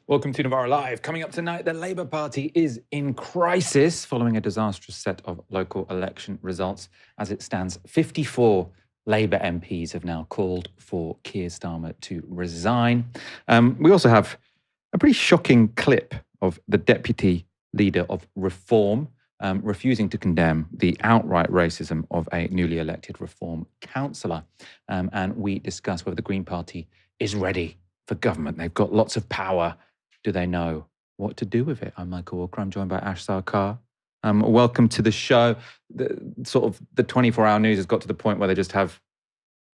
Welcome to Novara Live. Coming up tonight, the Labour Party is in crisis following a disastrous set of local election results. As it stands, 54 Labour MPs have now called for Keir Starmer to resign. We also have a pretty shocking clip of the Deputy Leader of Reform refusing to condemn the outright racism of a newly elected Reform councillor. And we discuss whether the Green Party is ready for government. They've got lots of power. Do they know what to do with it? I'm Michael Walker. I'm joined by Ash Sarkar. Welcome to the show. The 24-hour news has got to the point where they just have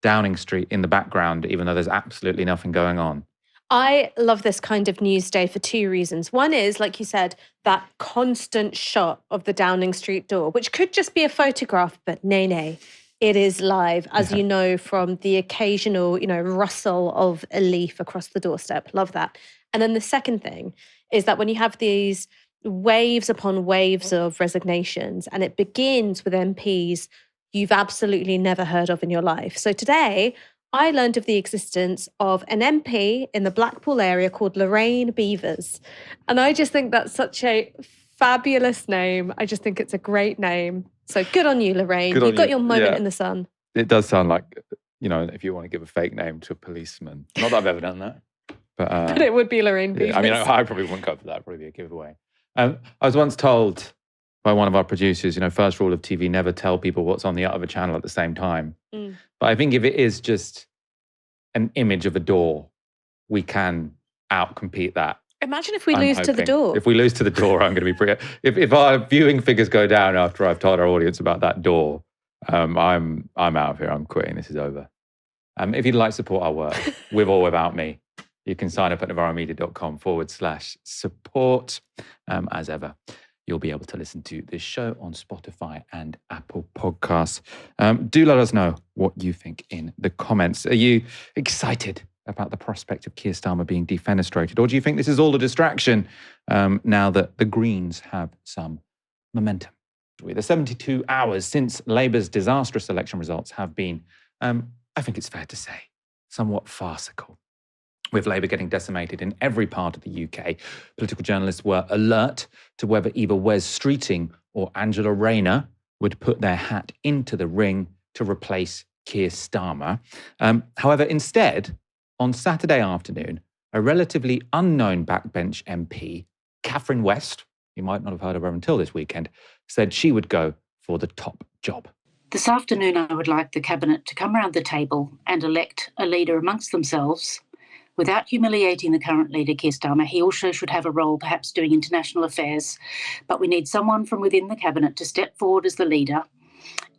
Downing Street in the background, even though there's absolutely nothing going on. I love this kind of news day for two reasons. One is, like you said, that constant shot of the Downing Street door, which could just be a photograph, but nay, it is live, as you know, from the occasional, rustle of a leaf across the doorstep. Love that. And then the second thing is that when you have these waves upon waves of resignations, and it begins with MPs you've absolutely never heard of in your life. So today, I learned of the existence of an MP in the Blackpool area called Lorraine Beavers. And I just think that's such a fabulous name. I just think it's a great name. So good on you, Lorraine. You've got your moment in the sun. It does sound like, if you want to give a fake name to a policeman. Not that I've ever done that. But it would be Lorraine Beavers. I mean, I probably wouldn't go for that. It'd probably be a giveaway. I was once told by one of our producers, first rule of TV, never tell people what's on the other channel at the same time. But I think if it is just an image of a door, we can outcompete that. Imagine if we lose to the door. If we lose to the door, I'm going to be pretty... If our viewing figures go down after I've told our audience about that door, I'm out of here. I'm quitting. This is over. If you'd like to support our work, with or without me, you can sign up at novaramedia.com/support. As ever, you'll be able to listen to this show on Spotify and Apple Podcasts. Do let us know what you think in the comments. Are you excited about the prospect of Keir Starmer being defenestrated? Or do you think this is all a distraction now that the Greens have some momentum? The 72 hours since Labour's disastrous election results have been, I think it's fair to say, somewhat farcical. With Labour getting decimated in every part of the UK, political journalists were alert to whether either Wes Streeting or Angela Rayner would put their hat into the ring to replace Keir Starmer. However, instead, on Saturday afternoon, a relatively unknown backbench MP, Catherine West, you might not have heard of her until this weekend, said she would go for the top job. This afternoon, I would like the Cabinet to come around the table and elect a leader amongst themselves. Without humiliating the current leader, Keir Starmer, he also should have a role perhaps doing international affairs. But we need someone from within the Cabinet to step forward as the leader,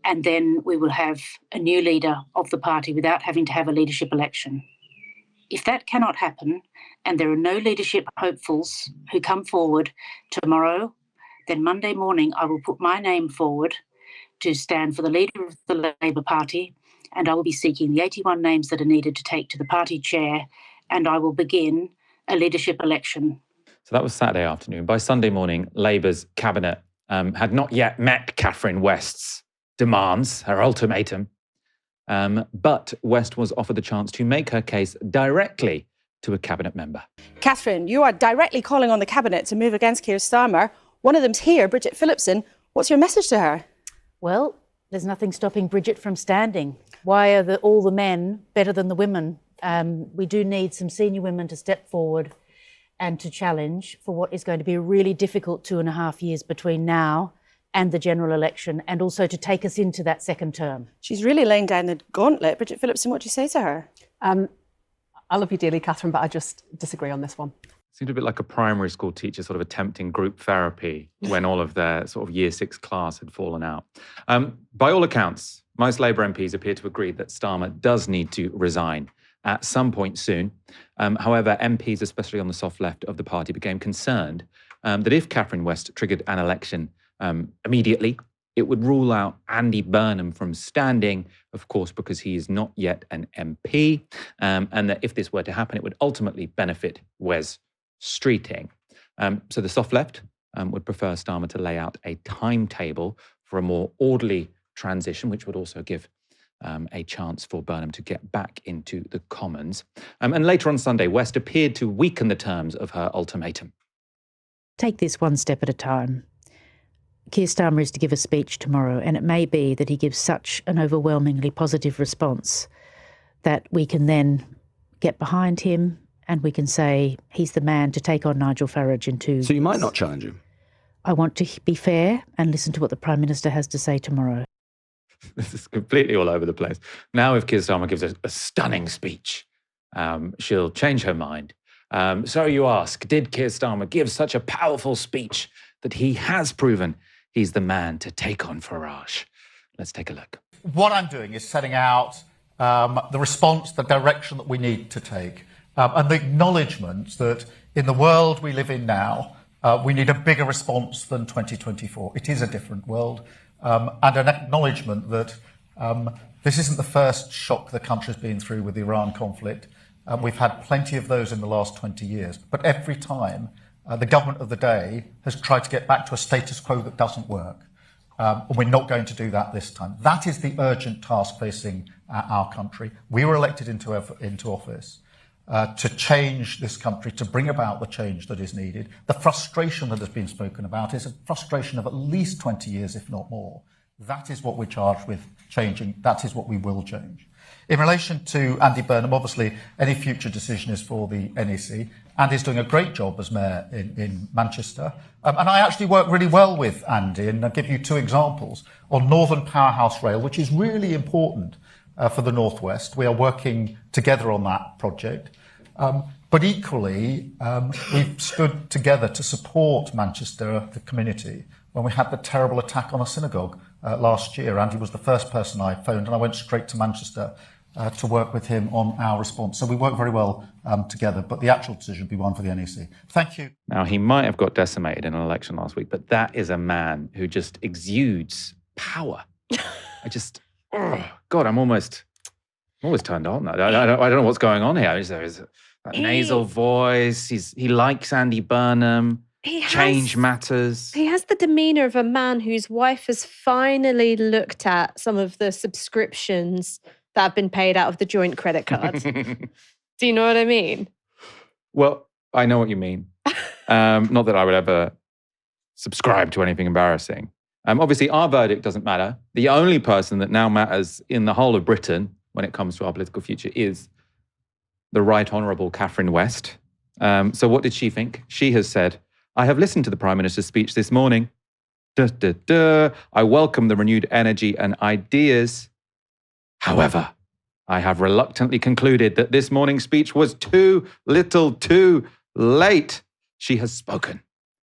and then we will have a new leader of the party without having to have a leadership election. If that cannot happen, and there are no leadership hopefuls who come forward tomorrow, then Monday morning I will put my name forward to stand for the leader of the Labour Party, and I will be seeking the 81 names that are needed to take to the party chair, and I will begin a leadership election. So that was Saturday afternoon. By Sunday morning, Labour's cabinet had not yet met Catherine West's demands, her ultimatum. But West was offered the chance to make her case directly to a cabinet member. Catherine, you are directly calling on the cabinet to move against Keir Starmer. One of them's here, Bridget Phillipson. What's your message to her? Well, there's nothing stopping Bridget from standing. Why are all the men better than the women? We do need some senior women to step forward and to challenge for what is going to be a really difficult 2.5 years between now and the general election, and also to take us into that second term. She's really laying down the gauntlet. Bridget Phillipson, what do you say to her? I love you dearly, Catherine, but I just disagree on this one. Seemed a bit like a primary school teacher sort of attempting group therapy when all of their sort of year 6 class had fallen out. By all accounts, most Labour MPs appear to agree that Starmer does need to resign at some point soon. However, MPs, especially on the soft left of the party, became concerned that if Catherine West triggered an election immediately, it would rule out Andy Burnham from standing, of course, because he is not yet an MP, and that if this were to happen, it would ultimately benefit Wes Streeting. So the soft left would prefer Starmer to lay out a timetable for a more orderly transition, which would also give a chance for Burnham to get back into the Commons. And later on Sunday, West appeared to weaken the terms of her ultimatum. Take this one step at a time. Keir Starmer is to give a speech tomorrow, and it may be that he gives such an overwhelmingly positive response that we can then get behind him and we can say he's the man to take on Nigel Farage in 2 years. So you might not challenge him? I want to be fair and listen to what the Prime Minister has to say tomorrow. This is completely all over the place. Now if Keir Starmer gives a stunning speech, she'll change her mind. So you ask, did Keir Starmer give such a powerful speech that he has proven he's the man to take on Farage? Let's take a look. What I'm doing is setting out the response, the direction that we need to take, and the acknowledgement that in the world we live in now, we need a bigger response than 2024. It is a different world, and an acknowledgement that this isn't the first shock the country's been through with the Iran conflict. We've had plenty of those in the last 20 years, but every time the government of the day has tried to get back to a status quo that doesn't work. And we're not going to do that this time. That is the urgent task facing our country. We were elected into office to change this country, to bring about the change that is needed. The frustration that has been spoken about is a frustration of at least 20 years, if not more. That is what we're charged with changing. That is what we will change. In relation to Andy Burnham, obviously, any future decision is for the NEC. Andy's doing a great job as mayor in Manchester. And I actually work really well with Andy, and I'll give you 2 examples. On Northern Powerhouse Rail, which is really important for the North West. We are working together on that project. But equally, we've stood together to support Manchester, the community, when we had the terrible attack on a synagogue last year. Andy was the first person I phoned, and I went straight to Manchester to work with him on our response. So we work very well together, but the actual decision will be one for the NEC. Thank you. Now, he might have got decimated in an election last week, but that is a man who just exudes power. God, I'm almost turned on. I don't know what's going on here. There's that nasal voice. He likes Andy Burnham. Change matters. He has the demeanour of a man whose wife has finally looked at some of the subscriptions that have been paid out of the joint credit card. Do you know what I mean? Well, I know what you mean. Not that I would ever subscribe to anything embarrassing. Obviously, our verdict doesn't matter. The only person that now matters in the whole of Britain when it comes to our political future is the Right Honourable Catherine West. So what did she think? She has said, I have listened to the Prime Minister's speech this morning. I welcome the renewed energy and ideas. However, I have reluctantly concluded that this morning's speech was too little too late. She has spoken.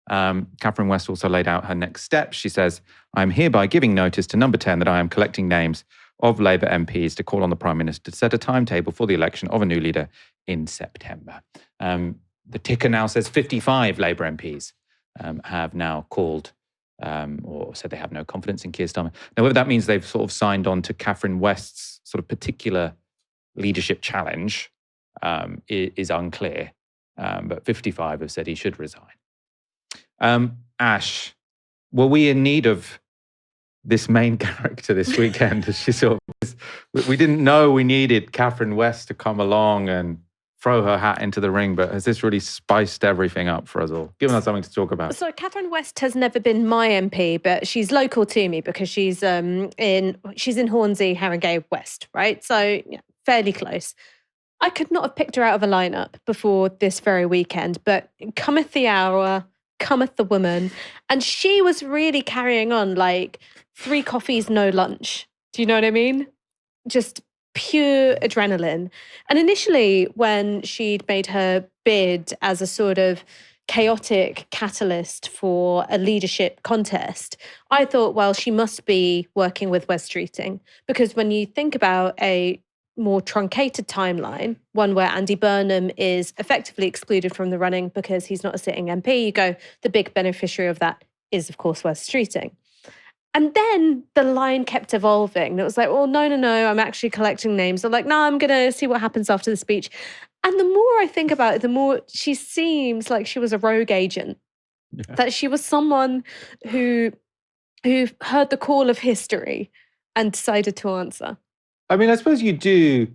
Catherine West also laid out her next steps. She says, I'm hereby giving notice to Number 10 that I am collecting names of Labour MPs to call on the Prime Minister to set a timetable for the election of a new leader in September. The ticker now says 55 Labour MPs have now called or said they have no confidence in Keir Starmer. Now, whether that means they've sort of signed on to Catherine West's sort of particular leadership challenge is unclear. But 55 have said he should resign. Ash, were we in need of this main character this weekend? We didn't know we needed Catherine West to come along and throw her hat into the ring, but has this really spiced everything up for us all, given us something to talk about? So Catherine West has never been my MP, but she's local to me because she's in Hornsey, Harringay West, right? So yeah, fairly close. I could not have picked her out of a lineup before this very weekend, but cometh the hour, cometh the woman, and she was really carrying on like 3 coffees, no lunch. Do you know what I mean? Just pure adrenaline. And initially, when she'd made her bid as a sort of chaotic catalyst for a leadership contest, I thought, well, she must be working with Wes Streeting, because when you think about a more truncated timeline, one where Andy Burnham is effectively excluded from the running because he's not a sitting MP, you go, the big beneficiary of that is, of course, Wes Streeting. And then the line kept evolving. It was like, well, no, I'm actually collecting names. I'm like, no, I'm going to see what happens after the speech. And the more I think about it, the more she seems like she was a rogue agent. Yeah. That she was someone who heard the call of history and decided to answer. I mean, I suppose you do,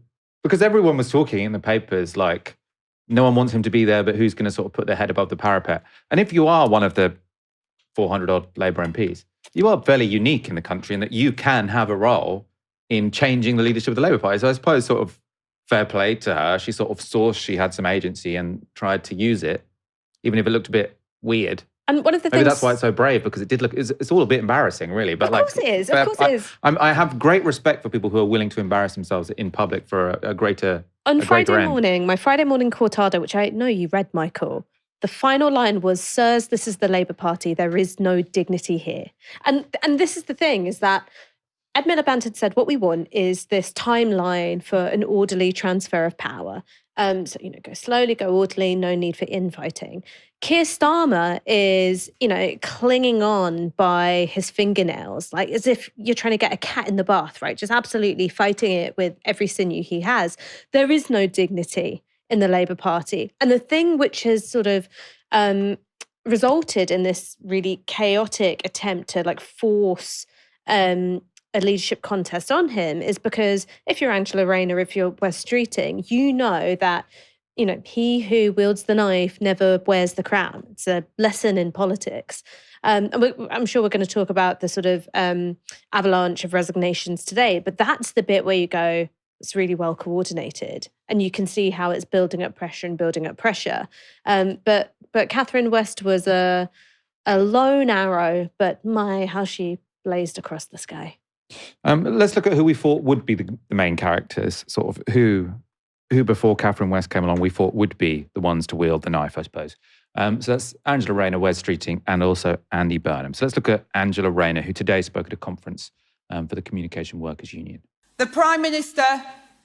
because everyone was talking in the papers like, no one wants him to be there, but who's going to sort of put their head above the parapet? And if you are one of the 400-odd Labour MPs, you are fairly unique in the country in that you can have a role in changing the leadership of the Labour Party. So I suppose sort of fair play to her. She sort of saw she had some agency and tried to use it, even if it looked a bit weird. And one of the Maybe things, that's why it's so brave, because it did look, it's all a bit embarrassing, really. But of course it is. Of course it is. I have great respect for people who are willing to embarrass themselves in public for a greater On a greater Friday end. morning, my Friday morning cortado, which I know you read, Michael, the final line was, "Sirs, this is the Labour Party. There is no dignity here." And this is the thing, is that Ed Miliband had said, what we want is this timeline for an orderly transfer of power. So, go slowly, go orderly, no need for infighting. Keir Starmer is, clinging on by his fingernails, like as if you're trying to get a cat in the bath, right? Just absolutely fighting it with every sinew he has. There is no dignity in the Labour Party. And the thing which has sort of resulted in this really chaotic attempt to force a leadership contest on him is because if you're Angela Rayner, if you're Wes Streeting, you know that, he who wields the knife never wears the crown. It's a lesson in politics. And I'm sure we're going to talk about the sort of avalanche of resignations today, but that's the bit where you go, it's really well coordinated. And you can see how it's building up pressure and building up pressure. But Catherine West was a lone arrow, but how she blazed across the sky. Let's look at who we thought would be the main characters, sort of who before Catherine West came along we thought would be the ones to wield the knife, I suppose. So that's Angela Rayner, Wes Streeting, and also Andy Burnham. So let's look at Angela Rayner, who today spoke at a conference for the Communication Workers Union. The Prime Minister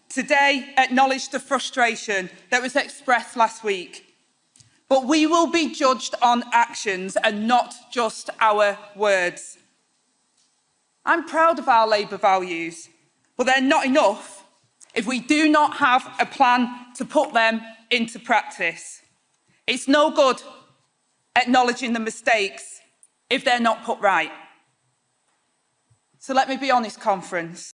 today acknowledged the frustration that was expressed last week. But we will be judged on actions and not just our words. I'm proud of our Labour values, but they're not enough if we do not have a plan to put them into practice. It's no good acknowledging the mistakes if they're not put right. So let me be honest, conference.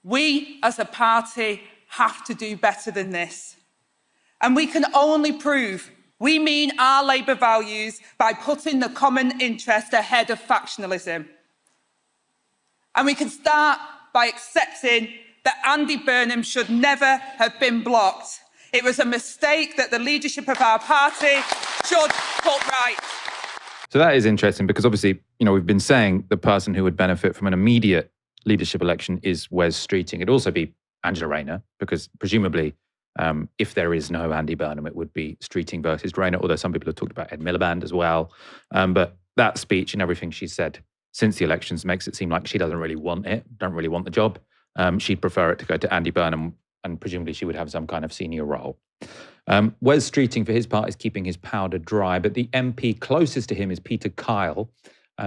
We as a party have to do better than this. And we can only prove we mean our Labour values by putting the common interest ahead of factionalism. And we can start by accepting that Andy Burnham should never have been blocked. It was a mistake that the leadership of our party should put right. So that is interesting because obviously, we've been saying the person who would benefit from an immediate leadership election is Wes Streeting. It'd also be Angela Rayner, because presumably if there is no Andy Burnham, it would be Streeting versus Rayner, although some people have talked about Ed Miliband as well. But that speech and everything she said since the elections makes it seem like she doesn't really want the job. She'd prefer it to go to Andy Burnham, and presumably she would have some kind of senior role. Wes Streeting, for his part, is keeping his powder dry, but the MP closest to him is Peter Kyle.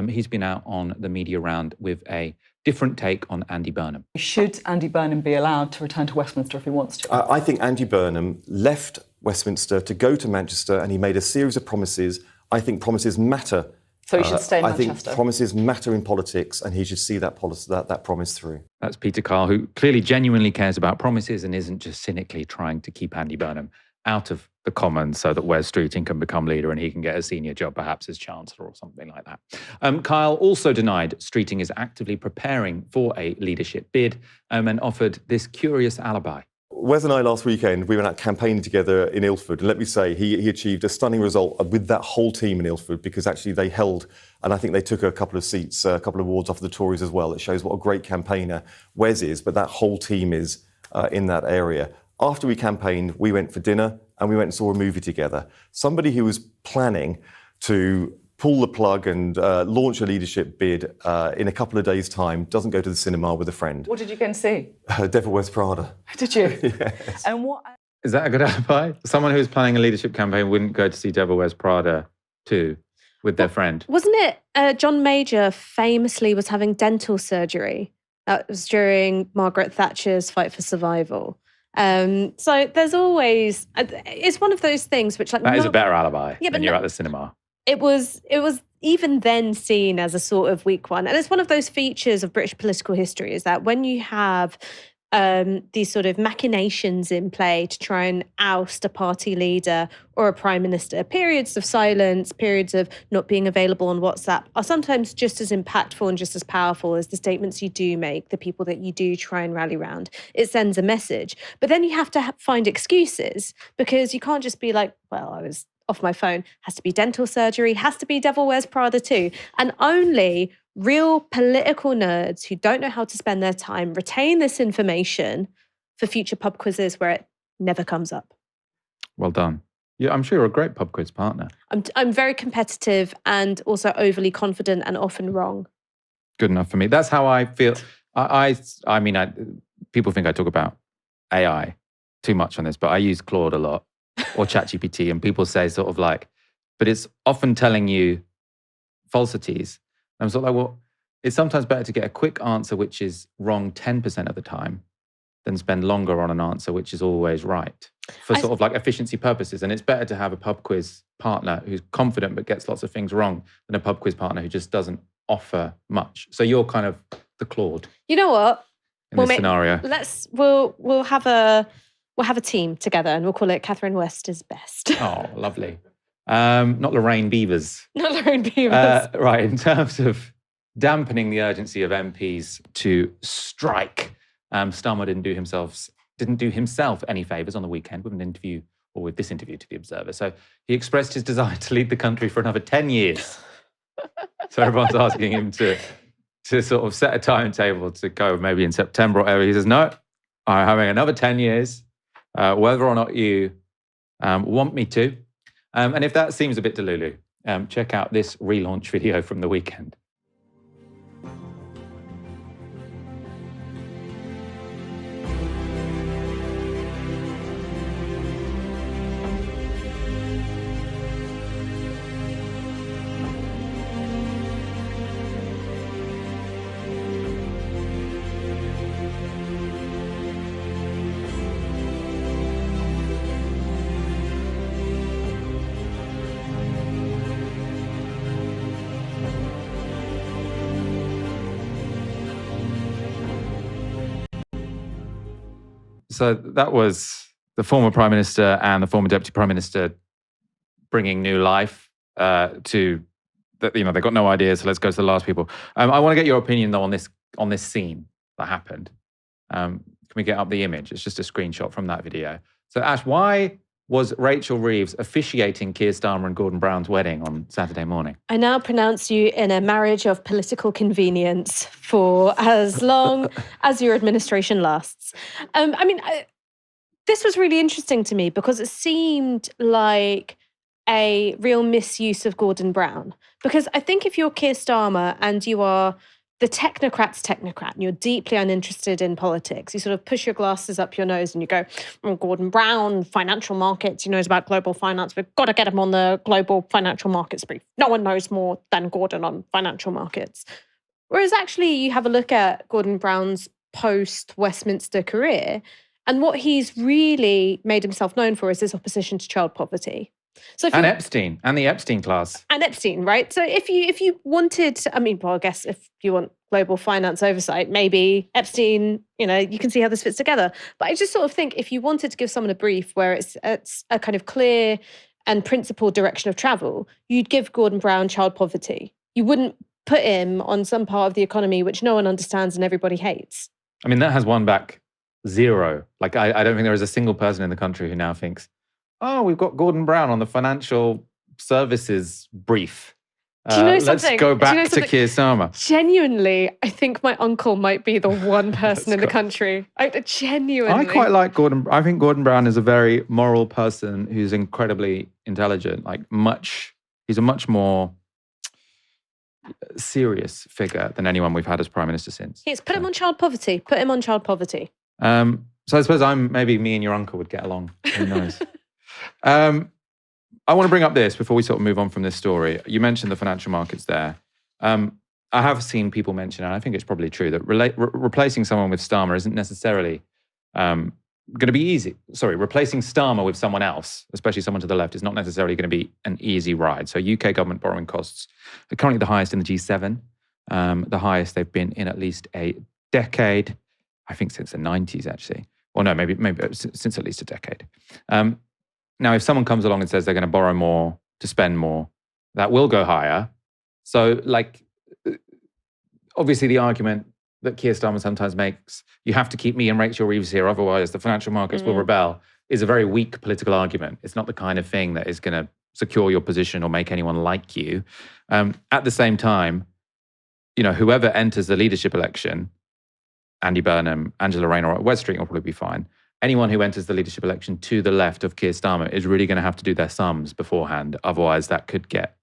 He's been out on the media round with a different take on Andy Burnham. Should Andy Burnham be allowed to return to Westminster if he wants to? I think Andy Burnham left Westminster to go to Manchester, and he made a series of promises. I think promises matter. So he should stay in I Manchester? think promises matter in politics, and he should see that promise through. That's Peter Kyle, who clearly genuinely cares about promises and isn't just cynically trying to keep Andy Burnham out of the Commons so that Wes Streeting can become leader and he can get a senior job, perhaps as Chancellor or something like that. Kyle also denied Streeting is actively preparing for a leadership bid and offered this curious alibi. Wes and I last weekend, we went out campaigning together in Ilford, and let me say, he achieved a stunning result with that whole team in Ilford, because actually they held, and I think they took a couple of seats, a couple of awards off the Tories as well. It shows what a great campaigner Wes is, but that whole team is in that area. After we campaigned, we went for dinner and we went and saw a movie together. Somebody who was planning to pull the plug and launch a leadership bid in a couple of days' time doesn't go to the cinema with a friend. What did you go and see? Devil Wears Prada. Did you? Yes. And what? Is that a good alibi? Someone who's planning a leadership campaign wouldn't go to see Devil Wears Prada too with their friend. Wasn't it John Major famously was having dental surgery? That was during Margaret Thatcher's fight for survival. So there's always, it's one of those things which that is a better alibi than you're at the cinema. it was even then seen as a sort of weak one. And it's one of those features of British political history, is that when you have these sort of machinations in play to try and oust a party leader or a prime minister, periods of silence, periods of not being available on WhatsApp are sometimes just as impactful and just as powerful as the statements you do make, the people that you do try and rally around. It sends a message. But then you have to find excuses, because you can't just be like, well, I was off my phone. Has to be dental surgery, has to be Devil Wears Prada too. And only real political nerds who don't know how to spend their time retain this information for future pub quizzes where it never comes up. Well done. Yeah, I'm sure you're a great pub quiz partner. I'm very competitive and also overly confident and often wrong. Good enough for me. That's how I feel. I mean, people think I talk about AI too much on this, but I use Claude a lot, or ChatGPT, and people say sort of like, but it's often telling you falsities. I'm sort of like, well, it's sometimes better to get a quick answer which is wrong 10% of the time than spend longer on an answer which is always right, for sort of like efficiency purposes. And it's better to have a pub quiz partner who's confident but gets lots of things wrong than a pub quiz partner who just doesn't offer much. So you're kind of the Claude. You know what? In this scenario. We'll have a team together and we'll call it Catherine West is best. Oh, lovely. Not Lorraine Beavers. Not Lorraine Beavers. Right, in terms of dampening the urgency of MPs to strike, Starmer didn't do himself any favours on the weekend with this interview to The Observer. So he expressed his desire to lead the country for another 10 years. So everyone's asking him to sort of set a timetable to go maybe in September or whatever. He says, no, I'm having another 10 years, whether or not you want me to. And if that seems a bit delulu, check out this relaunch video from the weekend. So that was the former Prime Minister and the former Deputy Prime Minister bringing new life to, they've got no ideas, so let's go to the last people. I want to get your opinion, though, on this scene that happened. Can we get up the image? It's just a screenshot from that video. So, Ash, why was Rachel Reeves officiating Keir Starmer and Gordon Brown's wedding on Saturday morning? I now pronounce you in a marriage of political convenience for as long as your administration lasts. This was really interesting to me because it seemed like a real misuse of Gordon Brown. Because I think if you're Keir Starmer and you are the technocrat's technocrat and you're deeply uninterested in politics, you sort of push your glasses up your nose and you go, Gordon Brown, financial markets, he knows about global finance. We've got to get him on the global financial markets brief. No one knows more than Gordon on financial markets. Whereas actually you have a look at Gordon Brown's post-Westminster career, and what he's really made himself known for is his opposition to child poverty. So and Epstein, and the Epstein class. And Epstein, right? So if you wanted, I guess if you want global finance oversight, maybe Epstein, you can see how this fits together. But I just sort of think if you wanted to give someone a brief where it's a kind of clear and principled direction of travel, you'd give Gordon Brown child poverty. You wouldn't put him on some part of the economy which no one understands and everybody hates. I mean, that has won back zero. Like, I don't think there is a single person in the country who now thinks, oh, we've got Gordon Brown on the financial services brief. Do you know something? Let's go back to Keir Starmer. Genuinely, I think my uncle might be the one person in the country. Genuinely. I quite like Gordon. I think Gordon Brown is a very moral person who's incredibly intelligent. He's a much more serious figure than anyone we've had as Prime Minister since. Yes, put him on child poverty. Put him on child poverty. So I suppose maybe me and your uncle would get along. Who knows? I want to bring up this before we sort of move on from this story. You mentioned the financial markets there. I have seen people mention, and I think it's probably true, that replacing someone with Starmer isn't necessarily going to be easy. Sorry, replacing Starmer with someone else, especially someone to the left, is not necessarily going to be an easy ride. So UK government borrowing costs are currently the highest in the G7, the highest they've been in at least a decade, I think since the 90s, actually. Or no, maybe since at least a decade. Now, if someone comes along and says they're going to borrow more to spend more, that will go higher. So, obviously the argument that Keir Starmer sometimes makes, you have to keep me and Rachel Reeves here, otherwise the financial markets will rebel, is a very weak political argument. It's not the kind of thing that is going to secure your position or make anyone like you. At the same time, whoever enters the leadership election, Andy Burnham, Angela Rayner, or Wes Streeting will probably be fine. Anyone who enters the leadership election to the left of Keir Starmer is really going to have to do their sums beforehand. Otherwise, that could get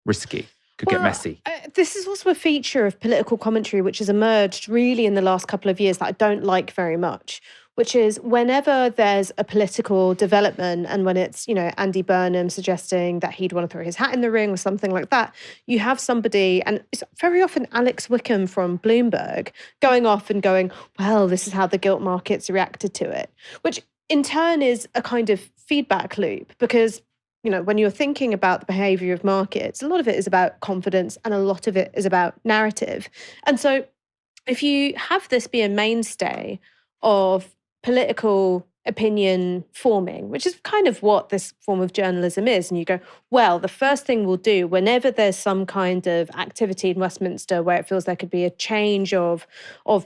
risky, get messy. This is also a feature of political commentary which has emerged really in the last couple of years that I don't like very much, which is whenever there's a political development and when it's, Andy Burnham suggesting that he'd want to throw his hat in the ring or something like that, you have somebody, and it's very often Alex Wickham from Bloomberg, going off and going, well, this is how the gilt markets reacted to it, which in turn is a kind of feedback loop because when you're thinking about the behavior of markets, a lot of it is about confidence and a lot of it is about narrative. And so if you have this be a mainstay of political opinion forming, which is kind of what this form of journalism is, and you go, well, the first thing we'll do whenever there's some kind of activity in Westminster where it feels there could be a change of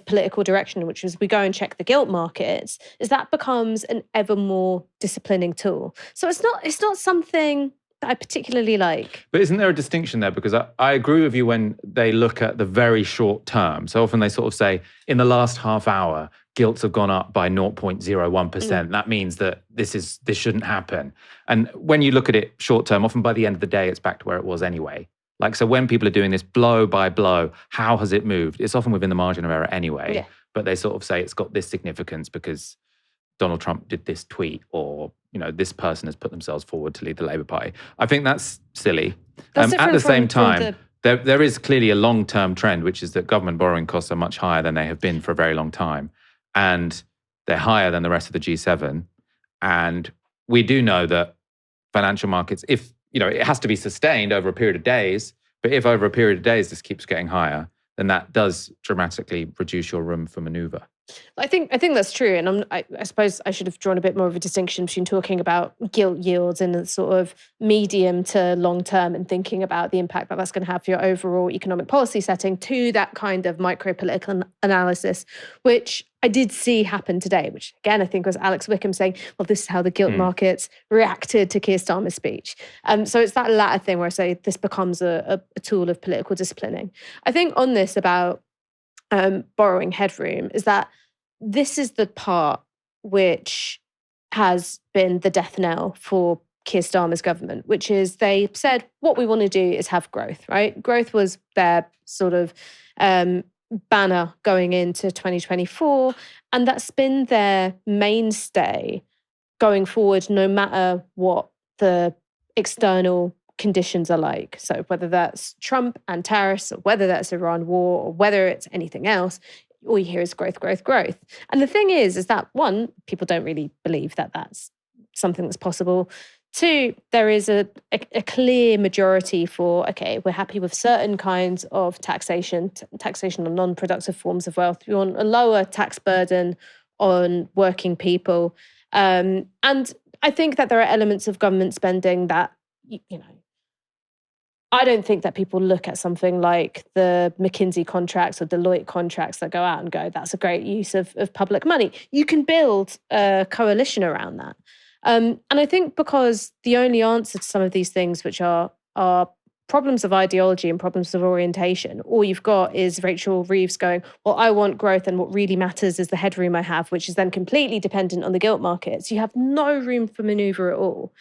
political direction, which is we go and check the gilt markets, is that becomes an ever more disciplining tool. So it's not something that I particularly like. But isn't there a distinction there? Because I agree with you when they look at the very short term. So often they sort of say, in the last half hour, gilts have gone up by 0.01%. That means that this shouldn't happen. And when you look at it short term, often by the end of the day, it's back to where it was anyway. So when people are doing this blow by blow, how has it moved? It's often within the margin of error anyway. Yeah. But they sort of say it's got this significance because Donald Trump did this tweet or, this person has put themselves forward to lead the Labour Party. I think that's silly. At the same time, there is clearly a long-term trend, which is that government borrowing costs are much higher than they have been for a very long time. And they're higher than the rest of the G7. And we do know that financial markets, if, it has to be sustained over a period of days, but if over a period of days this keeps getting higher, then that does dramatically reduce your room for manoeuvre. I think that's true. And I suppose I should have drawn a bit more of a distinction between talking about gilt yields in a sort of medium to long term and thinking about the impact that that's going to have for your overall economic policy setting to that kind of micro-political analysis, which I did see happen today, which again, I think was Alex Wickham saying, well, this is how the gilt markets reacted to Keir Starmer's speech. So it's that latter thing where I say this becomes a tool of political disciplining. I think on this about borrowing headroom is that this is the part which has been the death knell for Keir Starmer's government, which is they said, what we want to do is have growth, right? Growth was their sort of banner going into 2024. And that's been their mainstay going forward, no matter what the external conditions are like. So whether that's Trump and tariffs, or whether that's Iran war, or whether it's anything else, all you hear is growth, growth, growth. And the thing is that one, people don't really believe that that's something that's possible. Two, there is a clear majority for, okay, we're happy with certain kinds of taxation on non-productive forms of wealth. We want a lower tax burden on working people. And I think that there are elements of government spending that, I don't think that people look at something like the McKinsey contracts or Deloitte contracts that go out and go, that's a great use of public money. You can build a coalition around that. And I think because the only answer to some of these things, which are problems of ideology and problems of orientation, all you've got is Rachel Reeves going, well, I want growth and what really matters is the headroom I have, which is then completely dependent on the gilt markets. You have no room for manoeuvre at all.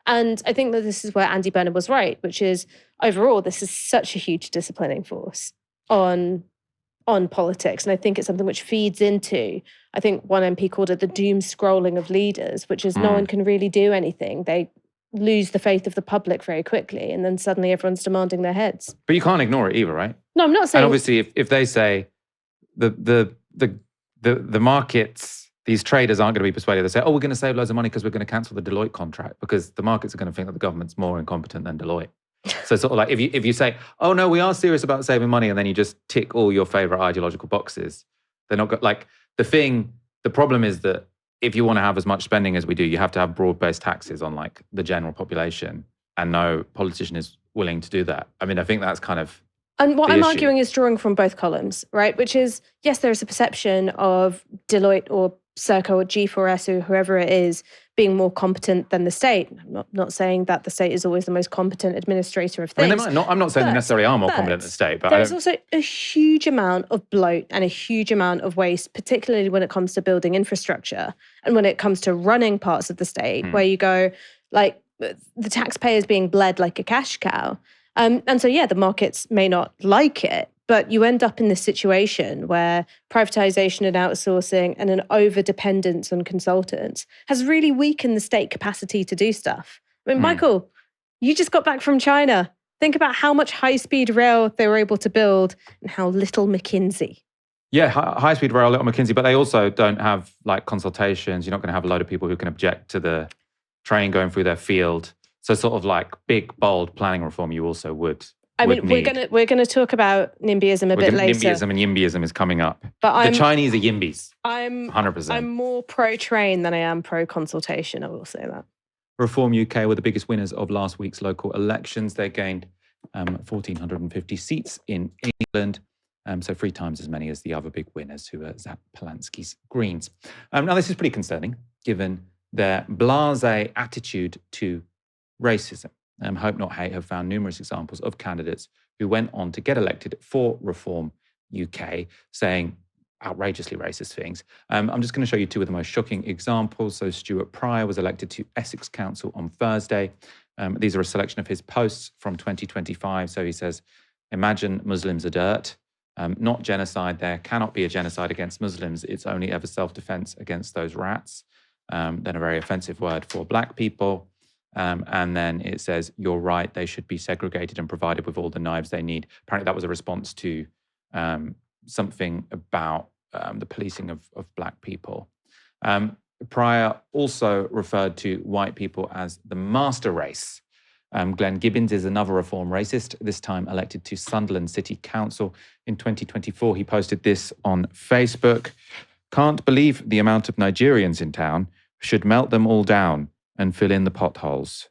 And I think that this is where Andy Burnham was right, which is overall, this is such a huge disciplining force on politics. And I think it's something which feeds into, I think one MP called it the doom scrolling of leaders, which is no one can really do anything. They lose the faith of the public very quickly. And then suddenly everyone's demanding their heads. But you can't ignore it either, right? No, I'm not saying. And obviously if they say the markets these traders aren't going to be persuaded. They say, oh, we're going to save loads of money because we're going to cancel the Deloitte contract, because the markets are going to think that the government's more incompetent than Deloitte. So sort of like if you say, oh no, we are serious about saving money, and then you just tick all your favorite ideological boxes, they're not like the problem is that if you want to have as much spending as we do, you have to have broad-based taxes on like the general population, and no politician is willing to do that. I mean, I think that's kind of and what the I'm issue. arguing is drawing from both columns, right? Which is, yes, there is a perception of Deloitte or Sarkar or G4S or whoever it is being more competent than the state. I'm not saying that the state is always the most competent administrator of things. I mean, I'm not saying they necessarily are more competent than the state, but there's also a huge amount of bloat and a huge amount of waste, particularly when it comes to building infrastructure and when it comes to running parts of the state, where you go, like, the taxpayer is being bled like a cash cow. And so, yeah, the markets may not like it, but you end up in this situation where privatization and outsourcing and an over-dependence on consultants has really weakened the state capacity to do stuff. I mean, Michael, you just got back from China. Think about how much high-speed rail they were able to build and how little McKinsey. Yeah, high-speed rail, little McKinsey, but they also don't have like consultations. You're not going to have a load of people who can object to the train going through their field. So sort of like big, bold planning reform you also would. I mean, we're gonna talk about NIMBYism a bit later. NIMBYism and YIMBYism is coming up. But the Chinese are YIMBYs. I'm 100%. I'm more pro-train than I am pro-consultation, I will say that. Reform UK were the biggest winners of last week's local elections. They gained 1,450 seats in England, so 3 times as many as the other big winners, who are Zap Polanski's Greens. Now, this is pretty concerning, given their blasé attitude to racism. Hope Not Hate have found numerous examples of candidates who went on to get elected for Reform UK, saying outrageously racist things. I'm just going to show you 2 of the most shocking examples. So Stuart Pryor was elected to Essex Council on Thursday. These are a selection of his posts from 2025. So he says, imagine Muslims are dirt. Not genocide. There cannot be a genocide against Muslims. It's only ever self-defense against those rats. Then a very offensive word for black people. And then it says, you're right, they should be segregated and provided with all the knives they need. Apparently that was a response to something about the policing of black people. Pryor also referred to white people as the master race. Glenn Gibbons is another reform racist, this time elected to Sunderland City Council. In 2024, he posted this on Facebook. Can't believe the amount of Nigerians in town. Should melt them all down and fill in the potholes.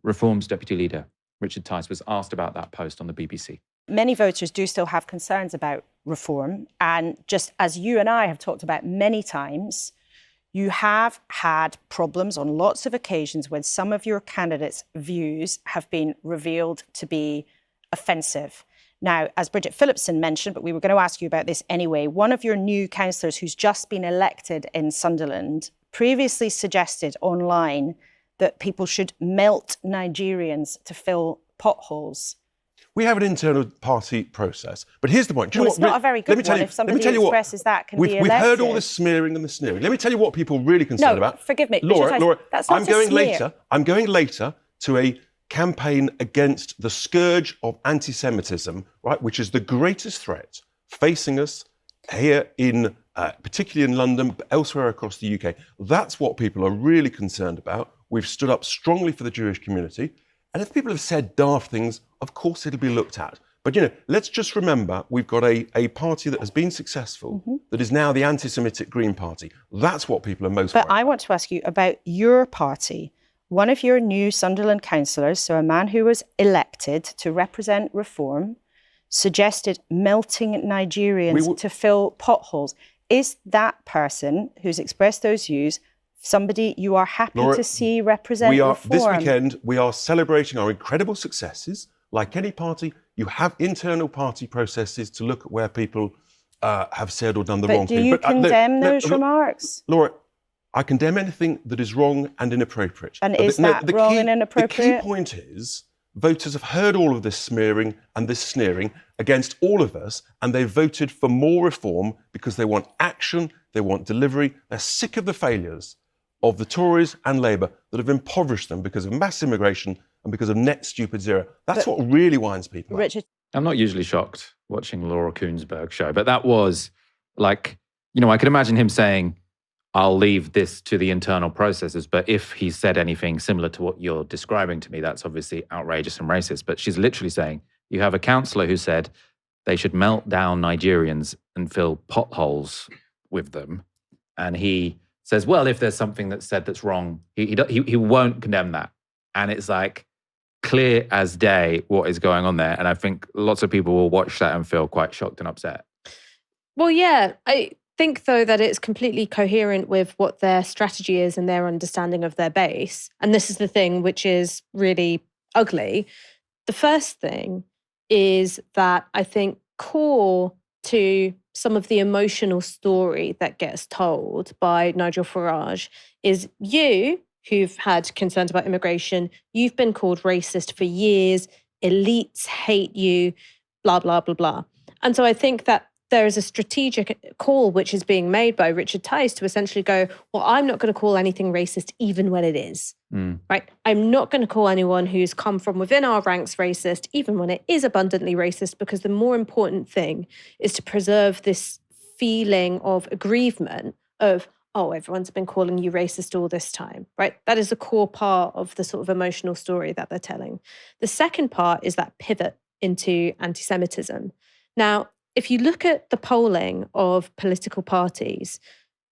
Reform's deputy leader, Richard Tice, was asked about that post on the BBC. Many voters do still have concerns about reform. And just as you and I have talked about many times, you have had problems on lots of occasions when some of your candidates' views have been revealed to be offensive. Now, as Bridget Phillipson mentioned, but we were going to ask you about this anyway, one of your new councillors who's just been elected in Sunderland previously suggested online that people should melt Nigerians to fill potholes. We have an internal party process. But here's the point. Well, it's not a very good one if somebody who expresses that can be elected. We've heard all this smearing and the sneering. Let me tell you what people are really concerned about. Forgive me. Laura, that's not I'm going later to a campaign against the scourge of anti-Semitism, right, which is the greatest threat facing us here in particularly in London, but elsewhere across the UK. That's what people are really concerned about. We've stood up strongly for the Jewish community. And if people have said daft things, of course it'll be looked at. But, let's just remember we've got a party that has been successful, that is now the anti-Semitic Green Party. That's what people are most worried about. But I want to ask you about your party. One of your new Sunderland councillors, so a man who was elected to represent Reform, suggested melting Nigerians to fill potholes. Is that person who's expressed those views somebody you are happy to see represent Reform? This weekend, we are celebrating our incredible successes. Like any party, you have internal party processes to look at where people have said or done the wrong thing. Do you condemn those remarks? Laura, I condemn anything that is wrong and inappropriate. And is that wrong and inappropriate? The key point is voters have heard all of this smearing and this sneering against all of us, and they voted for more reform because they want action, they want delivery. They're sick of the failures of the Tories and Labour that have impoverished them because of mass immigration and because of net stupid zero. That's what really winds people up. Richard, I'm not usually shocked watching Laura Kuenssberg's show, but that was like I could imagine him saying, I'll leave this to the internal processes, but if he said anything similar to what you're describing to me, that's obviously outrageous and racist. But she's literally saying, you have a councillor who said they should melt down Nigerians and fill potholes with them. And he says, well, if there's something that's said that's wrong, he won't condemn that. And it's like clear as day what is going on there. And I think lots of people will watch that and feel quite shocked and upset. Well, yeah, I think, though, that it's completely coherent with what their strategy is and their understanding of their base. And this is the thing which is really ugly. The first thing is that I think core to some of the emotional story that gets told by Nigel Farage is you, who've had concerns about immigration, you've been called racist for years, elites hate you, blah, blah, blah, blah. And so I think that there is a strategic call which is being made by Richard Tice to essentially go, well, I'm not going to call anything racist even when it is, right? I'm not going to call anyone who's come from within our ranks racist, even when it is abundantly racist, because the more important thing is to preserve this feeling of aggrievement of, oh, everyone's been calling you racist all this time, right? That is a core part of the sort of emotional story that they're telling. The second part is that pivot into anti-Semitism. Now, if you look at the polling of political parties,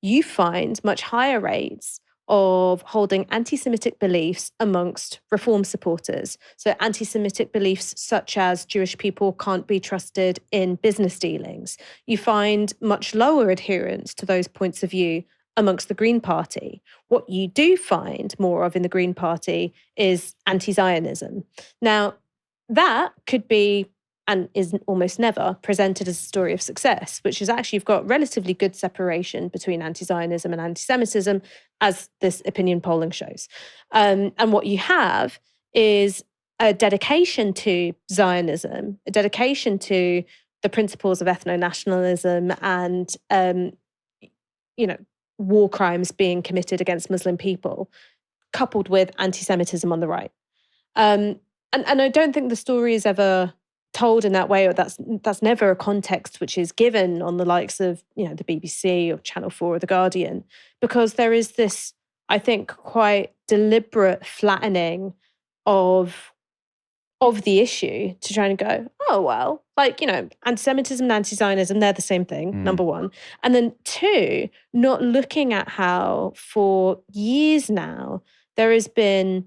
you find much higher rates of holding anti-Semitic beliefs amongst reform supporters. So anti-Semitic beliefs such as Jewish people can't be trusted in business dealings. You find much lower adherence to those points of view amongst the Green Party. What you do find more of in the Green Party is anti-Zionism. Now, that could be and is almost never presented as a story of success, which is actually you've got relatively good separation between anti-Zionism and anti-Semitism, as this opinion polling shows. And what you have is a dedication to Zionism, a dedication to the principles of ethno-nationalism and, war crimes being committed against Muslim people, coupled with anti-Semitism on the right. And I don't think the story is ever told in that way, or that's never a context which is given on the likes of, the BBC or Channel 4 or The Guardian, because there is this, I think, quite deliberate flattening of the issue to try and go, oh, well, anti-Semitism and anti-Zionism, they're the same thing, number one. And then two, not looking at how for years now, there has been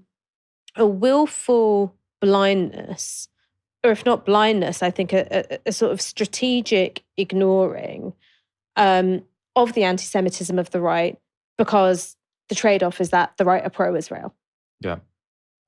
a willful blindness, or if not blindness, I think a sort of strategic ignoring of the anti-Semitism of the right, because the trade-off is that the right are pro-Israel. Yeah.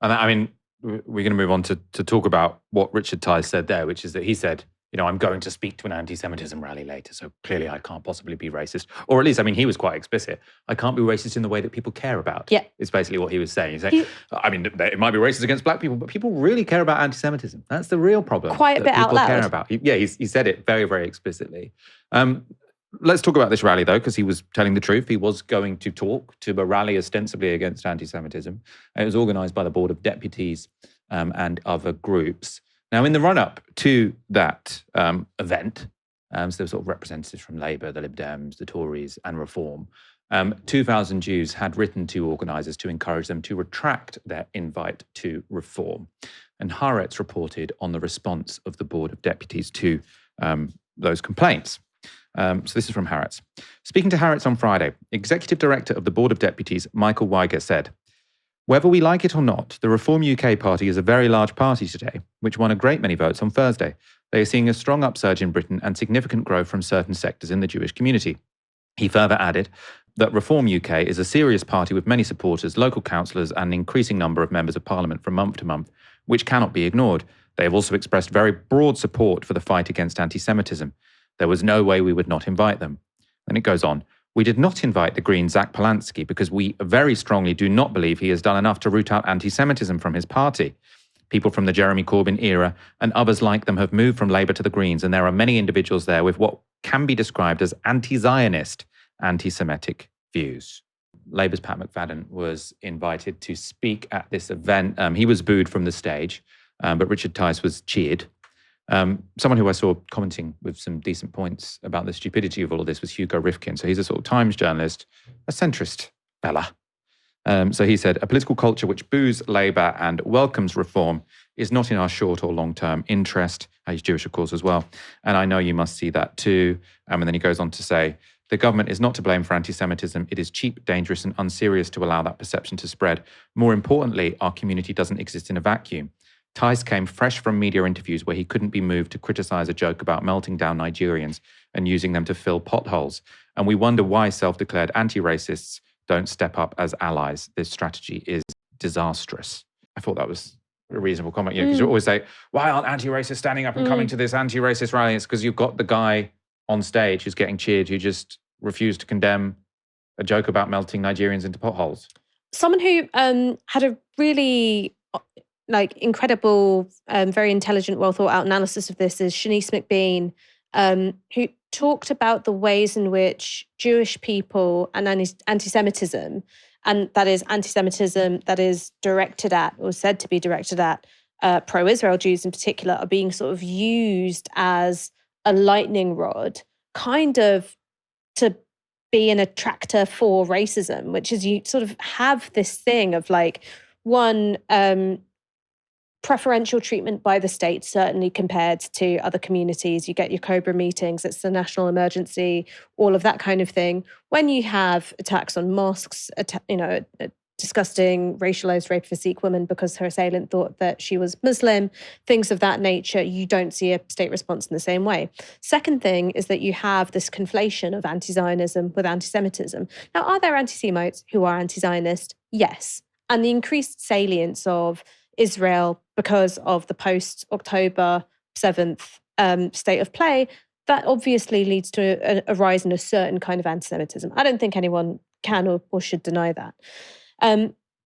And I mean, we're going to move on to talk about what Richard Tice said there, which is that he said, I'm going to speak to an anti-Semitism rally later, so clearly I can't possibly be racist. Or at least, he was quite explicit. I can't be racist in the way that people care about. Yeah. It's basically what he was saying. He's saying, it might be racist against black people, but people really care about anti-Semitism. That's the real problem. Quite a bit out loud. Care about. He said it very, very explicitly. Let's talk about this rally, though, because he was telling the truth. He was going to talk to a rally ostensibly against anti-Semitism. It was organised by the Board of Deputies and other groups. Now, in the run-up to that event, so there were sort of representatives from Labour, the Lib Dems, the Tories and Reform, 2,000 Jews had written to organisers to encourage them to retract their invite to Reform. And Haaretz reported on the response of the Board of Deputies to those complaints. So this is from Haaretz. Speaking to Haaretz on Friday, Executive Director of the Board of Deputies, Michael Weiger, said, "Whether we like it or not, the Reform UK party is a very large party today, which won a great many votes on Thursday. They are seeing a strong upsurge in Britain and significant growth from certain sectors in the Jewish community." He further added that Reform UK is a serious party with many supporters, local councillors and an increasing number of members of parliament from month to month, which cannot be ignored. They have also expressed very broad support for the fight against anti-Semitism. There was no way we would not invite them. And it goes on. "We did not invite the Green Zach Polanski because we very strongly do not believe he has done enough to root out anti-Semitism from his party. People from the Jeremy Corbyn era and others like them have moved from Labour to the Greens, and there are many individuals there with what can be described as anti-Zionist, anti-Semitic views." Labour's Pat McFadden was invited to speak at this event. He was booed from the stage, but Richard Tice was cheered. Someone who I saw commenting with some decent points about the stupidity of all of this was Hugo Rifkin. So he's a sort of Times journalist, a centrist fella. So he said, a political culture which boos Labour and welcomes reform is not in our short or long-term interest. He's Jewish, of course, as well. And I know you must see that too. And then he goes on to say, the government is not to blame for anti-Semitism. It is cheap, dangerous and unserious to allow that perception to spread. More importantly, our community doesn't exist in a vacuum. Tice came fresh from media interviews where he couldn't be moved to criticise a joke about melting down Nigerians and using them to fill potholes. And we wonder why self-declared anti-racists don't step up as allies. This strategy is disastrous. I thought that was a reasonable comment, because you always say, why aren't anti-racists standing up and coming to this anti-racist rally? It's because you've got the guy on stage who's getting cheered who just refused to condemn a joke about melting Nigerians into potholes. Someone who had a really incredible, very intelligent, well thought out analysis of this is Shanice McBean, who talked about the ways in which Jewish people and anti-Semitism, and that is anti-Semitism that is directed at, or said to be directed at, pro-Israel Jews in particular, are being sort of used as a lightning rod, kind of to be an attractor for racism, which is you sort of have this thing of one, preferential treatment by the state, certainly compared to other communities. You get your COBRA meetings, it's the national emergency, all of that kind of thing. When you have attacks on mosques, a disgusting racialized rape of a Sikh woman because her assailant thought that she was Muslim, things of that nature, you don't see a state response in the same way. Second thing is that you have this conflation of anti-Zionism with anti-Semitism. Now, are there anti-Semites who are anti-Zionist? Yes. And the increased salience of Israel because of the post-October 7th state of play, that obviously leads to a rise in a certain kind of anti-Semitism. I don't think anyone can or should deny that.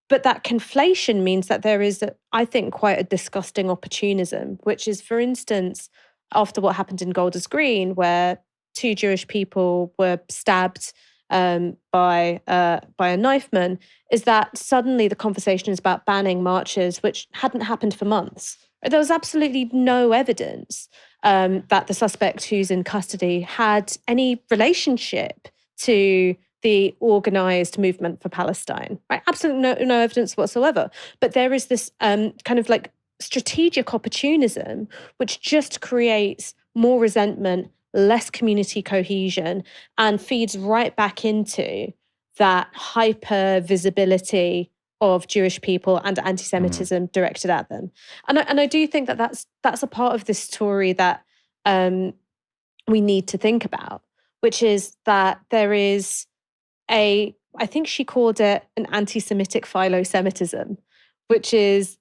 But that conflation means that there is, I think, quite a disgusting opportunism, which is, for instance, after what happened in Golders Green, where 2 Jewish people were stabbed by a knifeman, is that suddenly the conversation is about banning marches, which hadn't happened for months. There was absolutely no evidence that the suspect who's in custody had any relationship to the organised movement for Palestine. Right? Absolutely no evidence whatsoever. But there is this kind of strategic opportunism, which just creates more resentment, less community cohesion, and feeds right back into that hyper visibility of Jewish people and anti-Semitism directed at them. And I do think that that's a part of this story that we need to think about, which is that there is I think she called it an anti-Semitic philo-Semitism, which is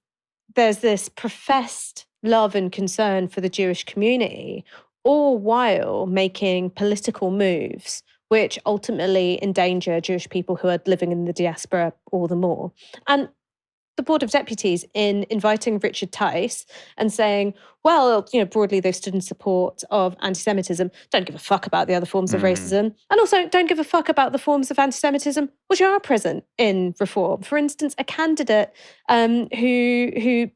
there's this professed love and concern for the Jewish community, all while making political moves which ultimately endanger Jewish people who are living in the diaspora all the more. And the Board of Deputies, in inviting Richard Tice and saying, well, broadly they've stood in support of anti-Semitism, don't give a fuck about the other forms of racism, and also don't give a fuck about the forms of anti-Semitism which are present in reform. For instance, a candidate who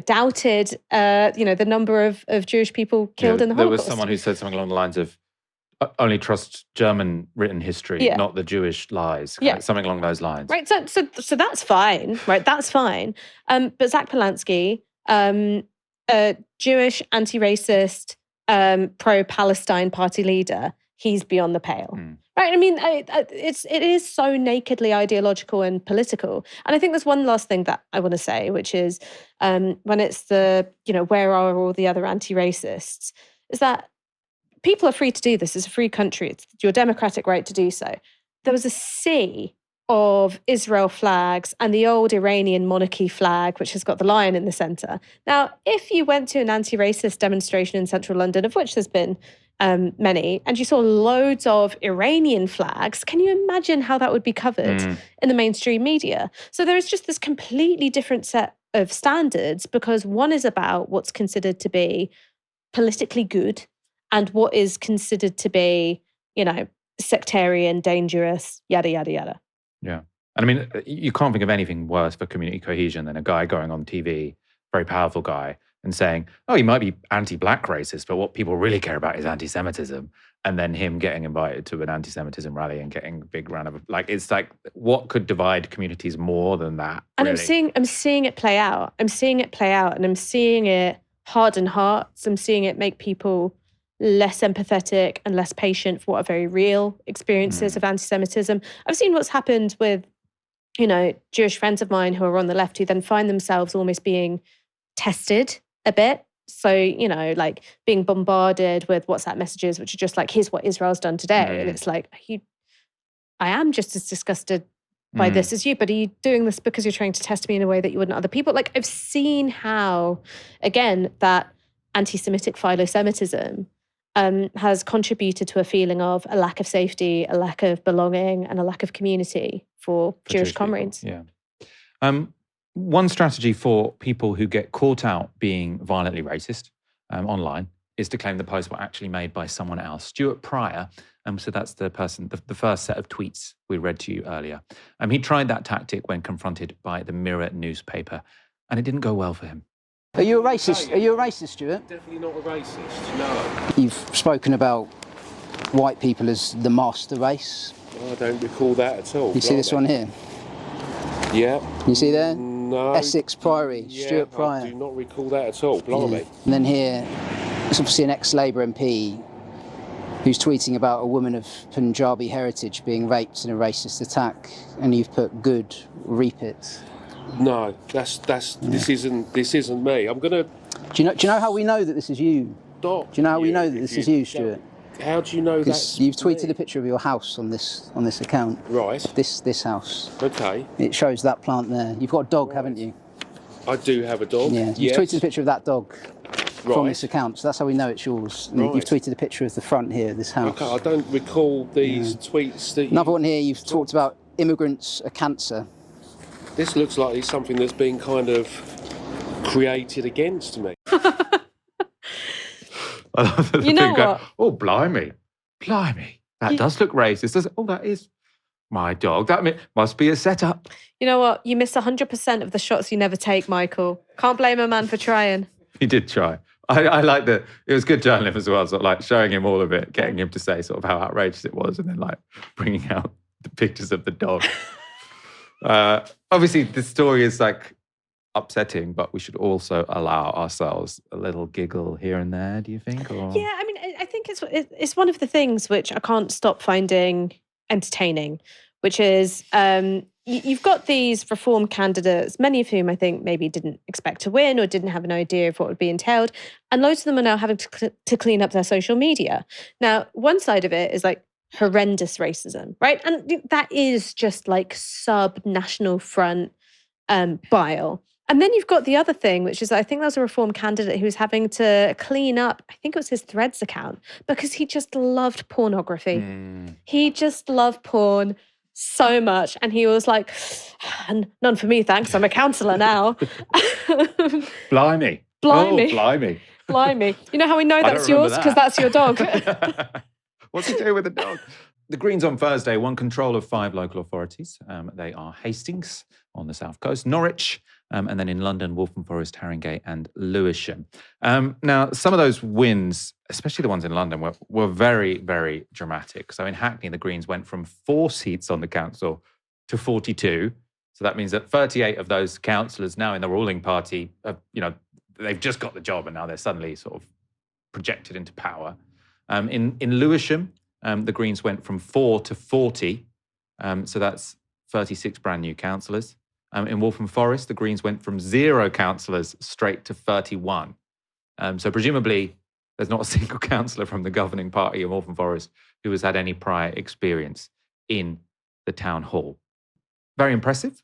doubted, the number of Jewish people killed in the Holocaust. There was someone who said something along the lines of, only trust German written history, not the Jewish lies. Something along those lines. Right. So that's fine. Right. That's fine. But Zach Polanski, a Jewish anti-racist, pro-Palestine party leader, he's beyond the pale. Right. I mean, it is so nakedly ideological and political. And I think there's one last thing that I want to say, which is when it's the, where are all the other anti-racists, is that people are free to do this. It's a free country. It's your democratic right to do so. There was a sea of Israel flags and the old Iranian monarchy flag, which has got the lion in the centre. Now, if you went to an anti-racist demonstration in central London, of which there's been many, and you saw loads of Iranian flags, can you imagine how that would be covered in the mainstream media? So there is just this completely different set of standards, because one is about what's considered to be politically good and what is considered to be, sectarian, dangerous, yada, yada, yada. Yeah. And I mean, you can't think of anything worse for community cohesion than a guy going on TV, very powerful guy, and saying, oh, he might be anti-black racist, but what people really care about is anti-Semitism. And then him getting invited to an anti-Semitism rally and getting a big round of, like, it's like, what could divide communities more than that? And really? I'm seeing it play out. I'm seeing it play out, and I'm seeing it harden hearts. I'm seeing it make people less empathetic and less patient for what are very real experiences of anti-Semitism. I've seen what's happened with, you know, Jewish friends of mine who are on the left who then find themselves almost being tested a bit. So, you know, like being bombarded with WhatsApp messages, which are just like, here's what Israel's done today. And it's like, I am just as disgusted by this as you, but are you doing this because you're trying to test me in a way that you wouldn't other people? Like, I've seen how, again, that anti-Semitic philo-Semitism has contributed to a feeling of a lack of safety, a lack of belonging, and a lack of community for Jewish comrades. Yeah. One strategy for people who get caught out being violently racist online is to claim the post were actually made by someone else. Stuart Pryor, so that's the person, the first set of tweets we read to you earlier. He tried that tactic when confronted by the Mirror newspaper, and it didn't go well for him. Are you a racist? Are you a racist, Stuart? Definitely not a racist, no. You've spoken about white people as the master race. I don't recall that at all. You see this one here? Yeah. You see there? No. Essex Priory, Stuart Pryor. I do not recall that at all, blimey. Yeah. And then here, it's obviously an ex-Labour MP who's tweeting about a woman of Punjabi heritage being raped in a racist attack, and you've put good, reap it. No, this isn't me. I'm gonna. Do you know how we know that this is you? Stop. Do you know how we know that this is you, Stuart? How do you know that? Because you've tweeted a picture of your house on this account. Right. This house. Okay. It shows that plant there. You've got a dog, haven't you? I do have a dog. Yeah. You've tweeted a picture of that dog from this account, so that's how we know it's yours. And you've tweeted a picture of the front here of this house. Okay, I don't recall these tweets that. Another one here. You've talked about immigrants are cancer. This looks like it's something that's been kind of created against me. I love the You know thing going, what? oh, blimey. That does look racist, doesn't it? Oh, that is my dog. That must be a setup. You know what? You miss 100% of the shots you never take, Michael. Can't blame a man for trying. He did try. I like that. It was good journalism as well, sort of like showing him all of it, getting him to say sort of how outrageous it was, and then like bringing out the pictures of the dog. Obviously, the story is like upsetting, but we should also allow ourselves a little giggle here and there, do you think? Or? Yeah, I mean, I think it's one of the things which I can't stop finding entertaining, which is you've got these reform candidates, many of whom I think maybe didn't expect to win or didn't have an idea of what would be entailed, and loads of them are now having to clean up their social media. Now, one side of it is like horrendous racism, right? And that is just like sub-National Front bile. And then you've got the other thing, which is I think there was a reform candidate who was having to clean up, I think it was his Threads account, because he just loved pornography. He just loved porn so much. And he was like, none for me, thanks. I'm a counsellor now. Blimey. Oh, blimey. You know how we know that's yours? Because that's your dog. What's he doing with the dog? The Greens on Thursday won control of 5 local authorities. They are Hastings on the south coast, Norwich, and then in London, Waltham Forest, Haringey and Lewisham. Now, some of those wins, especially the ones in London, were very, very dramatic. So in Hackney, the Greens went from 4 seats on the council to 42. So that means that 38 of those councillors now in the ruling party, they've just got the job and now they're suddenly sort of projected into power. In Lewisham, the Greens went from 4 to 40. So that's 36 brand new councillors. In Waltham Forest, the Greens went from 0 councillors straight to 31. So presumably, there's not a single councillor from the governing party in Waltham Forest who has had any prior experience in the town hall. Very impressive.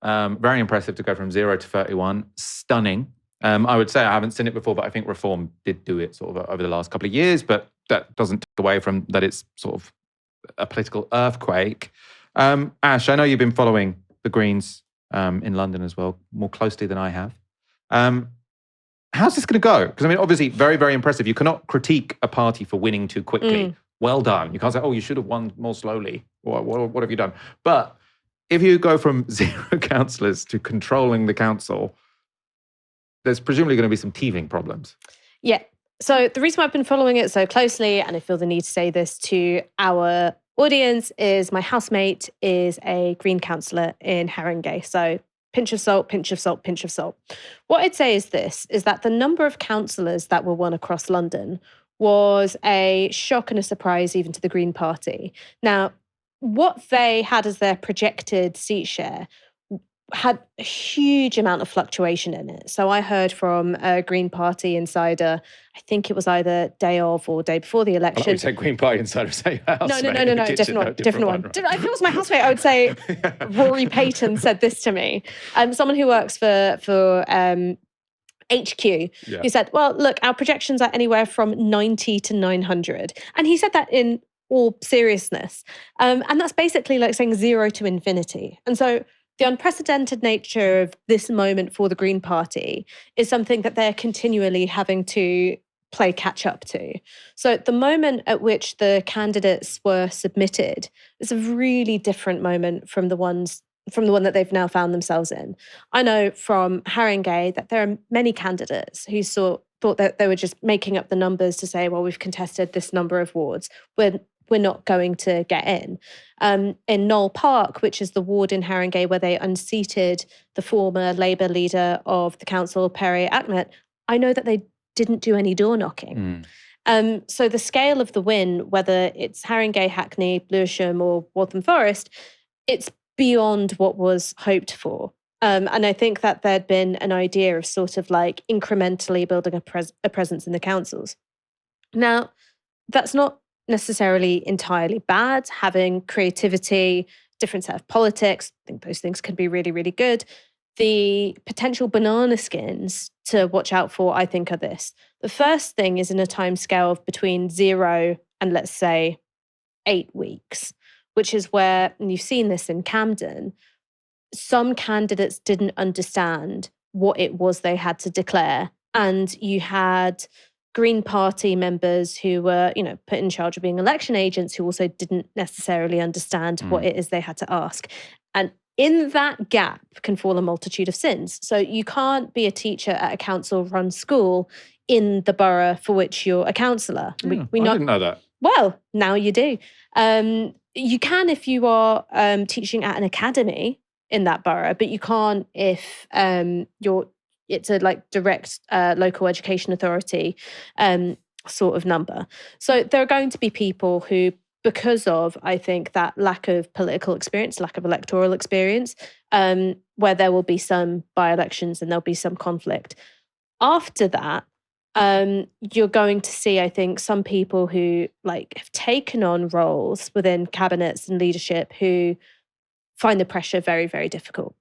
Very impressive to go from 0 to 31. Stunning. I would say I haven't seen it before, but I think Reform did do it sort of over the last couple of years, but that doesn't take away from that it's sort of a political earthquake. Ash, I know you've been following the Greens in London as well, more closely than I have. How's this going to go? Because, I mean, obviously, very, very impressive. You cannot critique a party for winning too quickly. Well done. You can't say, oh, you should have won more slowly. Or what have you done? But if you go from 0 councillors to controlling the council, there's presumably going to be some teething problems. Yeah. So the reason why I've been following it so closely, and I feel the need to say this to our audience, is my housemate is a Green councillor in Haringey. So pinch of salt, pinch of salt, pinch of salt. What I'd say is this, is that the number of councillors that were won across London was a shock and a surprise even to the Green Party. Now, what they had as their projected seat share had a huge amount of fluctuation in it. So I heard from a Green Party insider, I think it was either day of or day before the election. I would say Green Party insider, say your housemate. No, different one. If it was my housemate, I would say Rory Payton said this to me. Someone who works for HQ, who said, well, look, our projections are anywhere from 90 to 900. And he said that in all seriousness. And that's basically like saying 0 to infinity. And so the unprecedented nature of this moment for the Green Party is something that they're continually having to play catch up to. So the moment at which the candidates were submitted is a really different moment from the one that they've now found themselves in. I know from Haringey that there are many candidates who thought that they were just making up the numbers to say, well, we've contested this number of wards. We're not going to get in. In Knoll Park, which is the ward in Haringey where they unseated the former Labour leader of the council, Perry Ahmed, I know that they didn't do any door knocking. So the scale of the win, whether it's Haringey, Hackney, Lewisham or Waltham Forest, it's beyond what was hoped for. And I think that there'd been an idea of sort of like incrementally building a presence in the councils. Now, that's not necessarily entirely bad. Having creativity, different set of politics, I think those things can be really, really good. The potential banana skins to watch out for, I think, are this. The first thing is in a time scale of between 0 and let's say 8 weeks, which is where, and you've seen this in Camden, some candidates didn't understand what it was they had to declare. And you had Green Party members who were, put in charge of being election agents who also didn't necessarily understand what it is they had to ask. And in that gap can fall a multitude of sins. So you can't be a teacher at a council-run school in the borough for which you're a councillor. I didn't know that. Well, now you do. You can if you are teaching at an academy in that borough, but you can't if it's a direct local education authority sort of number. So there are going to be people who, because of, I think, that lack of political experience, lack of electoral experience, where there will be some by-elections and there'll be some conflict. After that, you're going to see, I think, some people who have taken on roles within cabinets and leadership who find the pressure very, very difficult.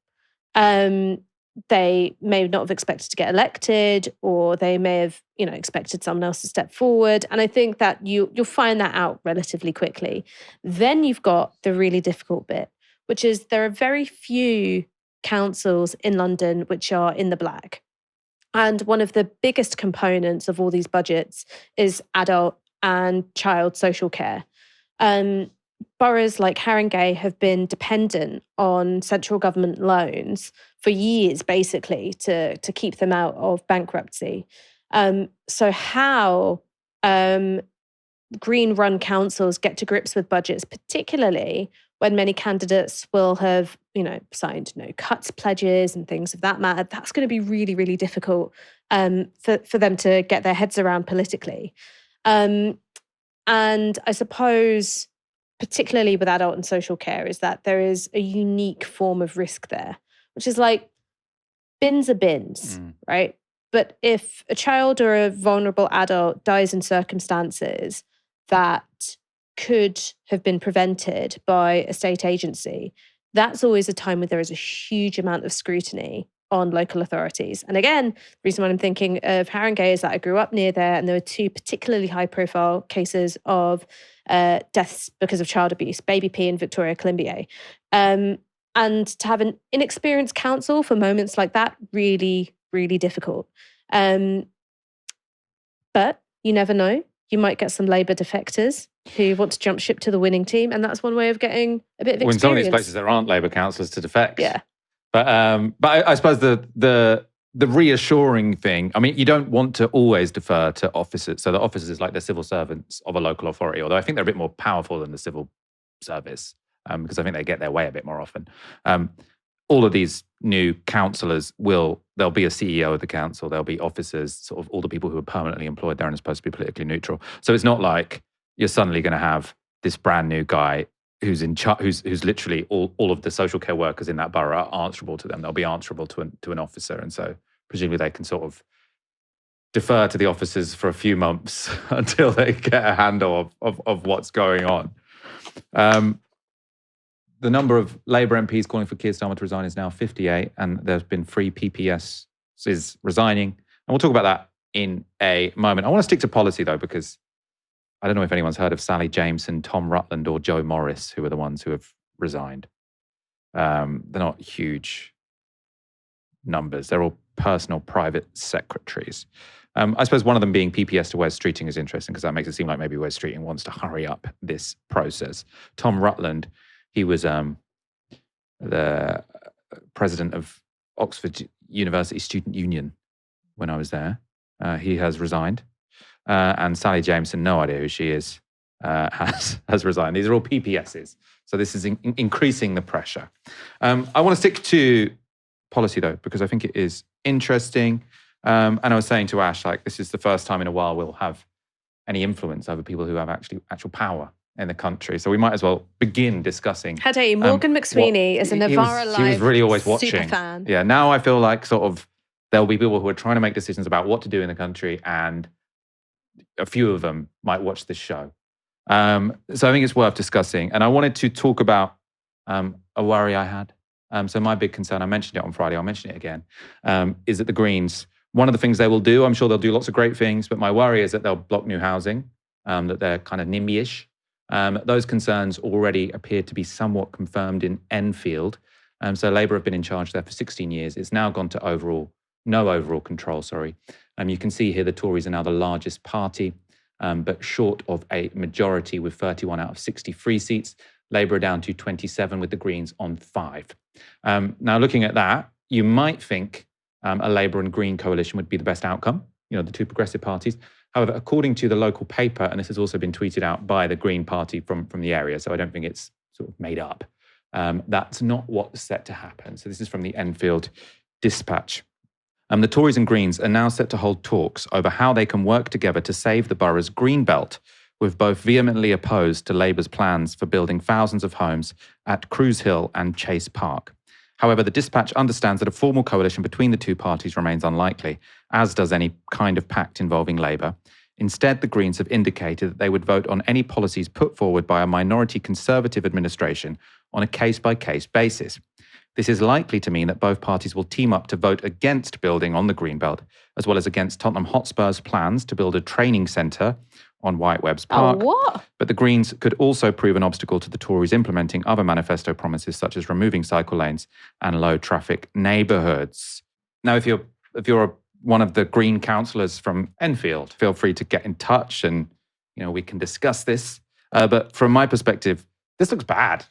They may not have expected to get elected, or they may have, expected someone else to step forward. And I think that you'll find that out relatively quickly. Then you've got the really difficult bit, which is there are very few councils in London which are in the black. And one of the biggest components of all these budgets is adult and child social care. Boroughs like Haringey have been dependent on central government loans for years, basically, to keep them out of bankruptcy. So how Green-run councils get to grips with budgets, particularly when many candidates will have, signed no cuts pledges and things of that matter, that's going to be really, really difficult for them to get their heads around politically. And I suppose, particularly with adult and social care, is that there is a unique form of risk there, which is bins are bins, right? But if a child or a vulnerable adult dies in circumstances that could have been prevented by a state agency, that's always a time where there is a huge amount of scrutiny on local authorities. And again, the reason why I'm thinking of Haringey is that I grew up near there, and there were 2 particularly high-profile cases of deaths because of child abuse, Baby P and Victoria Colombier. And to have an inexperienced council for moments like that, really, really difficult. But you never know. You might get some Labour defectors who want to jump ship to the winning team, and that's one way of getting a bit of experience. Well, in some of these places, there aren't Labour councillors to defect. Yeah. But I suppose the the reassuring thing, I mean, you don't want to always defer to officers. So the officers is like the civil servants of a local authority, although I think they're a bit more powerful than the civil service because I think they get their way a bit more often. All of these new councillors there'll be a CEO of the council, there'll be officers, sort of all the people who are permanently employed there and are supposed to be politically neutral. So it's not like you're suddenly going to have this brand new guy who's in charge, who's literally all of the social care workers in that borough are answerable to them. They'll be answerable to an officer. And so presumably they can sort of defer to the officers for a few months until they get a handle of what's going on. The number of Labour MPs calling for Keir Starmer to resign is now 58, and there's been 3 PPSs resigning. And we'll talk about that in a moment. I want to stick to policy, though, because I don't know if anyone's heard of Sally Jameson, Tom Rutland, or Joe Morris, who are the ones who have resigned. They're not huge numbers. They're all personal private secretaries. I suppose one of them being PPS to Wes Streeting is interesting because that makes it seem like maybe Wes Streeting wants to hurry up this process. Tom Rutland, he was the president of Oxford University Student Union when I was there. He has resigned. And Sally Jameson, no idea who she is, has resigned. These are all PPSs. So this is increasing the pressure. I want to stick to policy, though, because I think it is interesting. And I was saying to Ash, like, this is the first time in a while we'll have any influence over people who have actual power in the country. So we might as well begin discussing. How dare you? Morgan McSweeney is a Novara Live He was really always watching. Super fan. Yeah, now I feel like sort of there'll be people who are trying to make decisions about what to do in the country, and a few of them might watch this show. So I think it's worth discussing. And I wanted to talk about a worry I had. So my big concern, I mentioned it on Friday, I'll mention it again, is that the Greens, one of the things they will do, I'm sure they'll do lots of great things, but my worry is that they'll block new housing, that they're kind of NIMBY-ish. Those concerns already appear to be somewhat confirmed in Enfield. So Labour have been in charge there for 16 years. It's now gone to no overall control, sorry. You can see here the Tories are now the largest party, but short of a majority with 31 out of 63 seats. Labour are down to 27 with the Greens on 5. Now, looking at that, you might think a Labour and Green coalition would be the best outcome, the two progressive parties. However, according to the local paper, and this has also been tweeted out by the Green Party from the area, so I don't think it's sort of made up, that's not what's set to happen. So this is from the Enfield Dispatch. The Tories and Greens are now set to hold talks over how they can work together to save the borough's green belt, with both vehemently opposed to Labour's plans for building thousands of homes at Cruise Hill and Chase Park. However, the Dispatch understands that a formal coalition between the two parties remains unlikely, as does any kind of pact involving Labour. Instead, the Greens have indicated that they would vote on any policies put forward by a minority Conservative administration on a case-by-case basis. This is likely to mean that both parties will team up to vote against building on the Greenbelt, as well as against Tottenham Hotspur's plans to build a training centre on Whitewebb's Park. Oh, what? But the Greens could also prove an obstacle to the Tories implementing other manifesto promises, such as removing cycle lanes and low-traffic neighbourhoods. Now, if you're one of the Green councillors from Enfield, feel free to get in touch and we can discuss this. But from my perspective, this looks bad.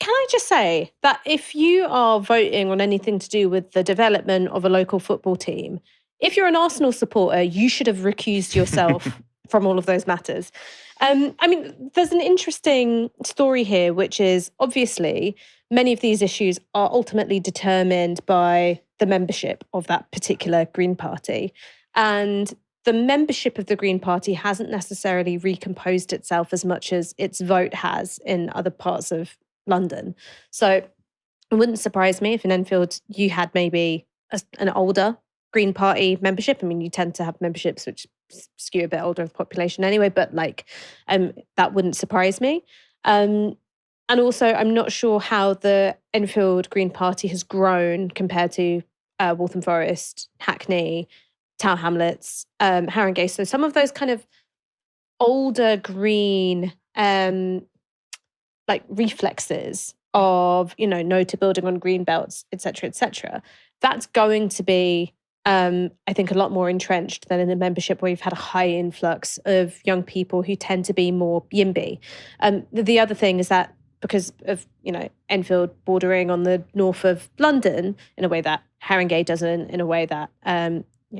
Can I just say that if you are voting on anything to do with the development of a local football team, if you're an Arsenal supporter, you should have recused yourself from all of those matters. There's an interesting story here, which is obviously many of these issues are ultimately determined by the membership of that particular Green Party. And the membership of the Green Party hasn't necessarily recomposed itself as much as its vote has in other parts of London. So it wouldn't surprise me if in Enfield you had maybe an older Green Party membership. I mean, you tend to have memberships which skew a bit older of the population anyway, but that wouldn't surprise me. And also, I'm not sure how the Enfield Green Party has grown compared to Waltham Forest, Hackney, Tower Hamlets, Haringey. So some of those kind of older Green reflexes of, no to building on green belts, et cetera, that's going to be, I think, a lot more entrenched than in a membership where you've had a high influx of young people who tend to be more YIMBY. The other thing is that because of, Enfield bordering on the north of London in a way that Haringey doesn't, in a way that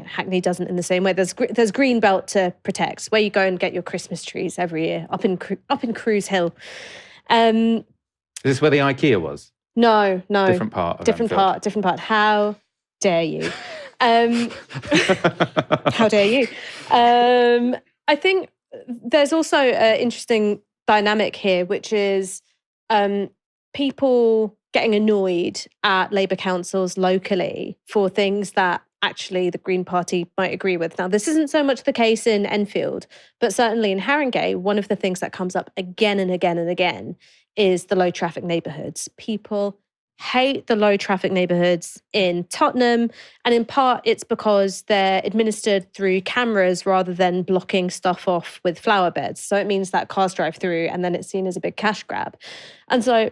Hackney doesn't in the same way. There's green belt to protect, where you go and get your Christmas trees every year up in Cruise Hill. Is this where the IKEA was? No. Different part of different Enfield. part. How dare you? How dare you? I think there's also an interesting dynamic here, which is people getting annoyed at Labour councils locally for things that actually the Green Party might agree with. Now, this isn't so much the case in Enfield, but certainly in Haringey, one of the things that comes up again and again and again is the low traffic neighbourhoods. People hate the low traffic neighbourhoods in Tottenham, and in part it's because they're administered through cameras rather than blocking stuff off with flower beds. So it means that cars drive through and then it's seen as a big cash grab. And so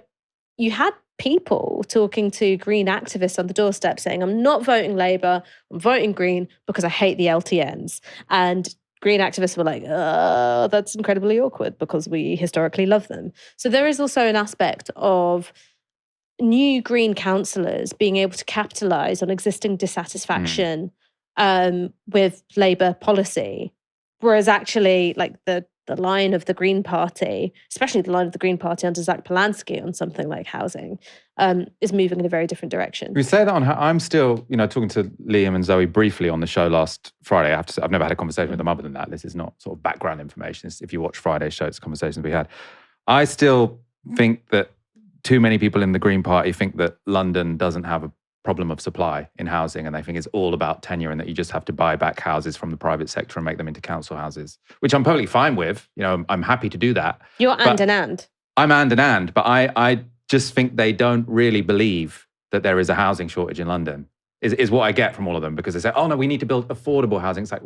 you had people talking to Green activists on the doorstep saying, I'm not voting Labour, I'm voting Green because I hate the LTNs. And Green activists were like, that's incredibly awkward because we historically love them. So there is also an aspect of new Green councillors being able to capitalise on existing dissatisfaction with Labour policy, whereas actually like the line of the Green Party, especially the line of the Green Party under Zach Polanski on something like housing, is moving in a very different direction. We say that on how I'm still, talking to Liam and Zoe briefly on the show last Friday. I have to say, I've never had a conversation with them other than that. This is not sort of background information. If you watch Friday's show, it's conversations we had. I still think that too many people in the Green Party think that London doesn't have a problem of supply in housing, and they think it's all about tenure and that you just have to buy back houses from the private sector and make them into council houses, which I'm totally fine with. I'm happy to do that. You're but and. I'm and, but I just think they don't really believe that there is a housing shortage in London, is what I get from all of them, because they say, oh no, we need to build affordable housing. It's like,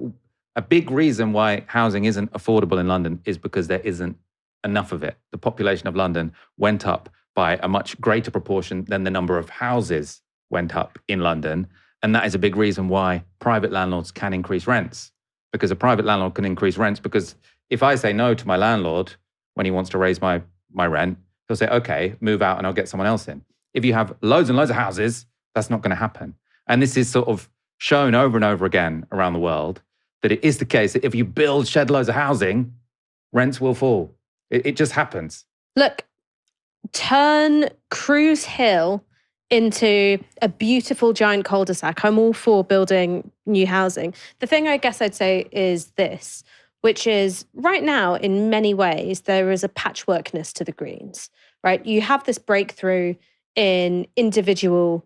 a big reason why housing isn't affordable in London is because there isn't enough of it. The population of London went up by a much greater proportion than the number of houses went up in London. And that is a big reason why private landlords can increase rents. Because a private landlord can increase rents, because if I say no to my landlord when he wants to raise my rent, he'll say, okay, move out and I'll get someone else in. If you have loads and loads of houses, that's not going to happen. And this is sort of shown over and over again around the world, that it is the case that if you shed loads of housing, rents will fall. It just happens. Look, turn Cruise Hill into a beautiful giant cul-de-sac. I'm all for building new housing. The thing I guess I'd say is this, which is right now, in many ways, there is a patchworkness to the Greens, right? You have this breakthrough in individual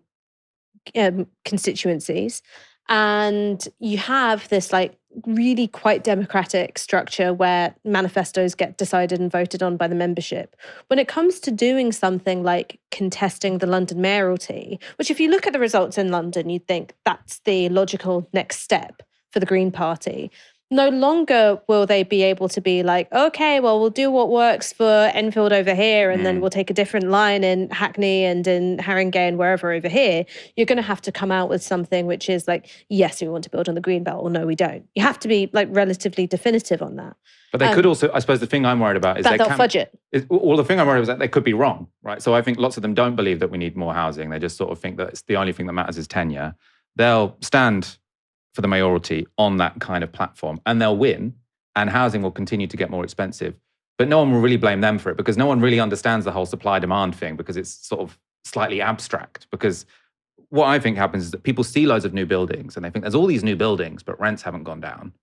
constituencies, and you have this like really quite democratic structure where manifestos get decided and voted on by the membership. When it comes to doing something like contesting the London mayoralty, which if you look at the results in London, you'd think that's the logical next step for the Green Party. No longer will they be able to be like, okay, well, we'll do what works for Enfield over here, and then we'll take a different line in Hackney and in Haringey and wherever over here. You're going to have to come out with something which is like, yes, we want to build on the green belt, or no, we don't. You have to be like relatively definitive on that. But they could also, I suppose the thing I'm worried about is that they'll fudge it. Well, the thing I'm worried about is that they could be wrong, right? So I think lots of them don't believe that we need more housing. They just sort of think that it's the only thing that matters is tenure. They'll stand for the mayoralty on that kind of platform, and they'll win, and housing will continue to get more expensive. But no one will really blame them for it, because no one really understands the whole supply-demand thing, because it's sort of slightly abstract. Because what I think happens is that people see loads of new buildings, and they think there's all these new buildings, but rents haven't gone down.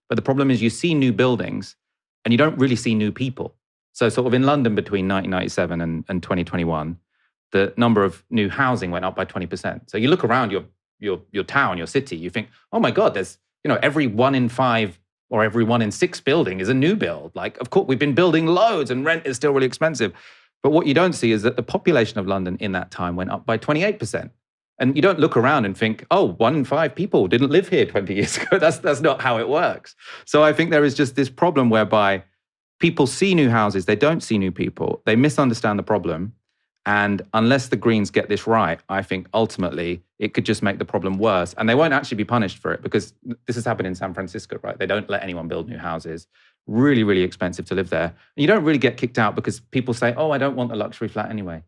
But the problem is you see new buildings, and you don't really see new people. So sort of in London between 1997 and 2021, the number of new housing went up by 20%. So you look around your town, your city, you think, oh my God, there's, every 1 in 5 or every 1 in 6 building is a new build. Like, of course, we've been building loads and rent is still really expensive. But what you don't see is that the population of London in that time went up by 28%. And you don't look around and think, oh, 1 in 5 people didn't live here 20 years ago. That's not how it works. So I think there is just this problem whereby people see new houses, they don't see new people, they misunderstand the problem. And unless the Greens get this right, I think ultimately it could just make the problem worse. And they won't actually be punished for it, because this has happened in San Francisco, right? They don't let anyone build new houses. really, really expensive to live there. And you don't really get kicked out because people say, oh, I don't want a luxury flat anyway.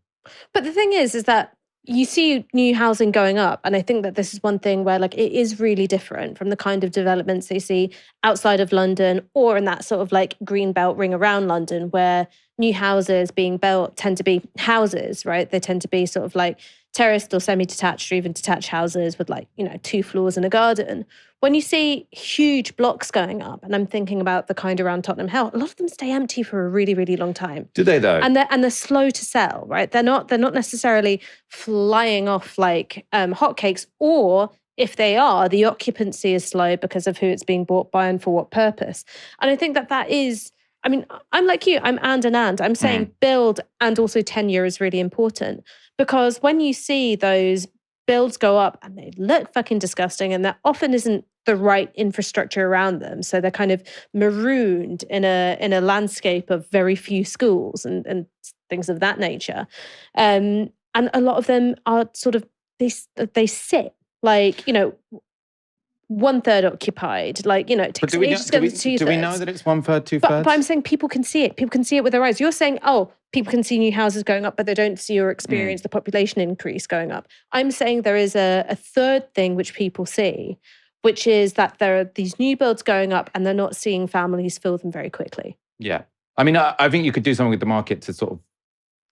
But the thing is that you see new housing going up. And I think that this is one thing where like it is really different from the kind of developments they see outside of London or in that sort of like green belt ring around London, where new houses being built tend to be houses, right? They tend to be sort of like terraced or semi-detached or even detached houses with like, 2 floors and a garden. When you see huge blocks going up, and I'm thinking about the kind around Tottenham Hale, a lot of them stay empty for a really, really long time. Do they though? And they're slow to sell, right? They're not necessarily flying off like hotcakes, or if they are, the occupancy is slow because of who it's being bought by and for what purpose. And I think that is, I mean, I'm like you, I'm and. I'm saying build and also tenure is really important, because when you see those builds go up and they look fucking disgusting, and there often isn't the right infrastructure around them, so they're kind of marooned in a landscape of very few schools and things of that nature, and a lot of them are sort of they sit like 1/3 occupied, like it takes ages to go to 2/3. Do we know that it's 1/3, 2/3? But I'm saying people can see it. People can see it with their eyes. You're saying, oh, people can see new houses going up, but they don't see or experience the population increase going up. I'm saying there is a third thing which people see, which is that there are these new builds going up and they're not seeing families fill them very quickly. Yeah. I mean, I think you could do something with the market to sort of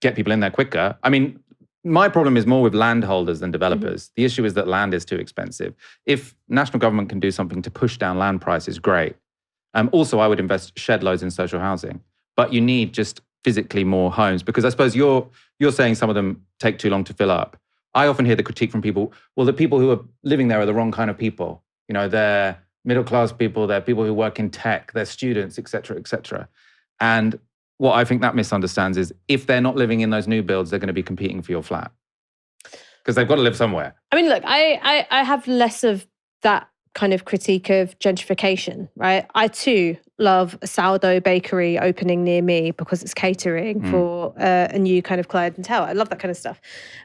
get people in there quicker. I mean, my problem is more with landholders than developers. The issue is that land is too expensive. If national government can do something to push down land prices, great. Also, I would invest shed loads in social housing. But you need just physically more homes, because I suppose you're saying some of them take too long to fill up. I often hear the critique from people, well, the people who are living there are the wrong kind of people. They're middle-class people, they're people who work in tech, they're students, et cetera, et cetera. And what I think that misunderstands is if they're not living in those new builds, they're going to be competing for your flat because they've got to live somewhere. I mean, look, I have less of that kind of critique of gentrification, right? I too love a sourdough bakery opening near me because it's catering for a new kind of clientele. I love that kind of stuff.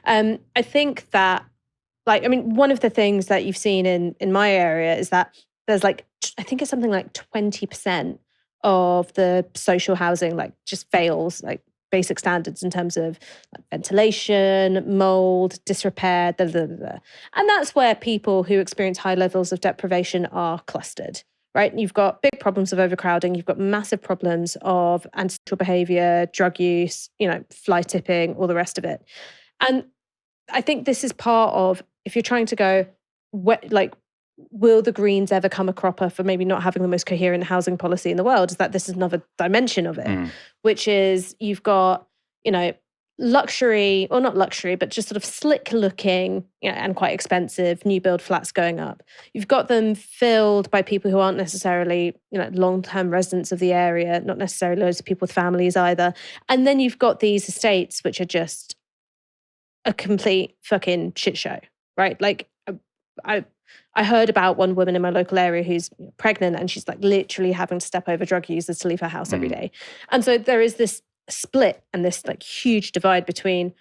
I think that, one of the things that you've seen in my area is that there's I think it's something like 20% of the social housing just fails basic standards in terms of ventilation, mold, disrepair, blah, blah, blah, blah. And that's where people who experience high levels of deprivation are clustered, right? You've got big problems of overcrowding, you've got massive problems of antisocial behaviour, drug use, fly tipping, all the rest of it. And I think this is part of, if you're trying to go, will the Greens ever come a cropper for maybe not having the most coherent housing policy in the world, is that this is another dimension of it, which is you've got, luxury, or not luxury, but just sort of slick looking and quite expensive new build flats going up. You've got them filled by people who aren't necessarily, long-term residents of the area, not necessarily loads of people with families either. And then you've got these estates which are just a complete fucking shit show, right? I heard about one woman in my local area who's pregnant and she's literally having to step over drug users to leave her house every day. And so there is this split and this huge divide between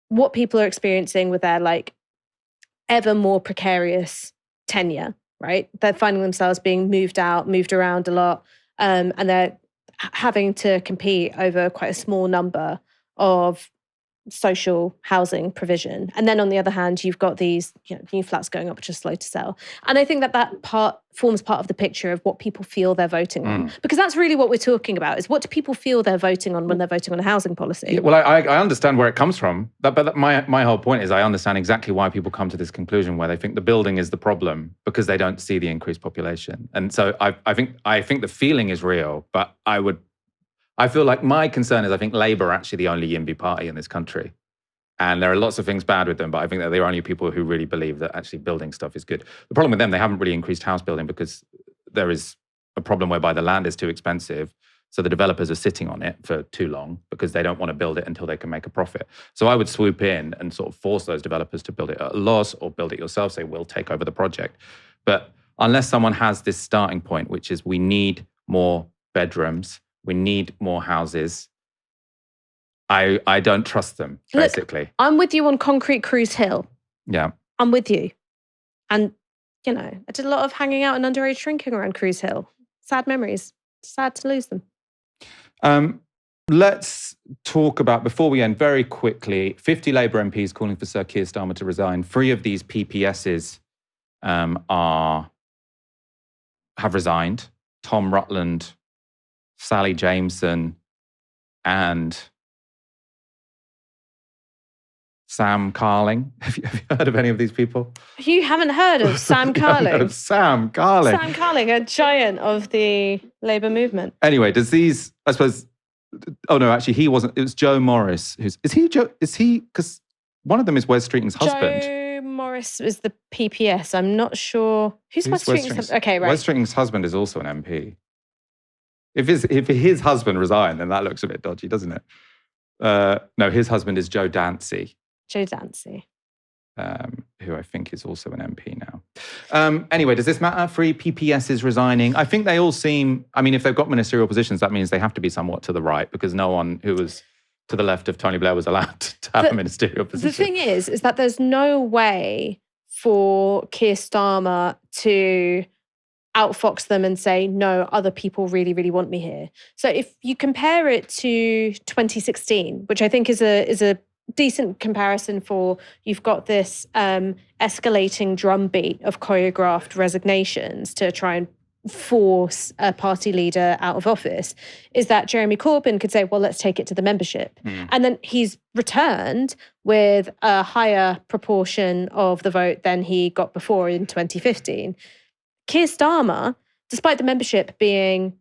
what people are experiencing with their ever more precarious tenure, right? They're finding themselves being moved around a lot, and they're having to compete over quite a small number of social housing provision. And then on the other hand, you've got these new flats going up which are slow to sell. And I think that part forms part of the picture of what people feel they're voting on. Because that's really what we're talking about, is what do people feel they're voting on when they're voting on a housing policy? Yeah, well, I understand where it comes from. But my whole point is I understand exactly why people come to this conclusion where they think the building is the problem because they don't see the increased population. And so I think the feeling is real, but I feel like my concern is I think Labour are actually the only YIMBY party in this country. And there are lots of things bad with them, but I think that they're only people who really believe that actually building stuff is good. The problem with them, they haven't really increased house building because there is a problem whereby the land is too expensive. So the developers are sitting on it for too long because they don't want to build it until they can make a profit. So I would swoop in and sort of force those developers to build it at a loss or build it yourself, say, we'll take over the project. But unless someone has this starting point, which is we need more bedrooms, we need more houses, I don't trust them, basically. Look, I'm with you on Concrete Cruise Hill. Yeah. I'm with you. And, I did a lot of hanging out and underage drinking around Cruise Hill. Sad memories. sad to lose them. Let's talk about, before we end, very quickly, 50 Labour MPs calling for Sir Keir Starmer to resign. 3 of these PPSs have resigned. Tom Rutland, Sally Jameson, and Sam Carling. Have you heard of any of these people? You haven't heard of Sam Carling? Sam Carling. Sam Carling, a giant of the Labour movement. Anyway, does these, I suppose, oh no, actually he wasn't, it was Joe Morris. Is he, because one of them is Wes Streeting's husband. Joe Morris is the PPS. I'm not sure. Who's Wes Streeting's husband? Okay, right. Wes Streeting's husband is also an MP. If his husband resigned, then that looks a bit dodgy, doesn't it? No, his husband is Joe Dancy. Joe Dancy. Who I think is also an MP now. Anyway, does this matter? 3 PPSs resigning. I think they all seem, I mean, if they've got ministerial positions, that means they have to be somewhat to the right, because no one who was to the left of Tony Blair was allowed to have a ministerial position. The thing is that there's no way for Keir Starmer to outfox them and say, no, other people really, really want me here. So if you compare it to 2016, which I think is a decent comparison for, you've got this escalating drumbeat of choreographed resignations to try and force a party leader out of office, is that Jeremy Corbyn could say, well, let's take it to the membership. And then he's returned with a higher proportion of the vote than he got before in 2015. Keir Starmer, despite the membership being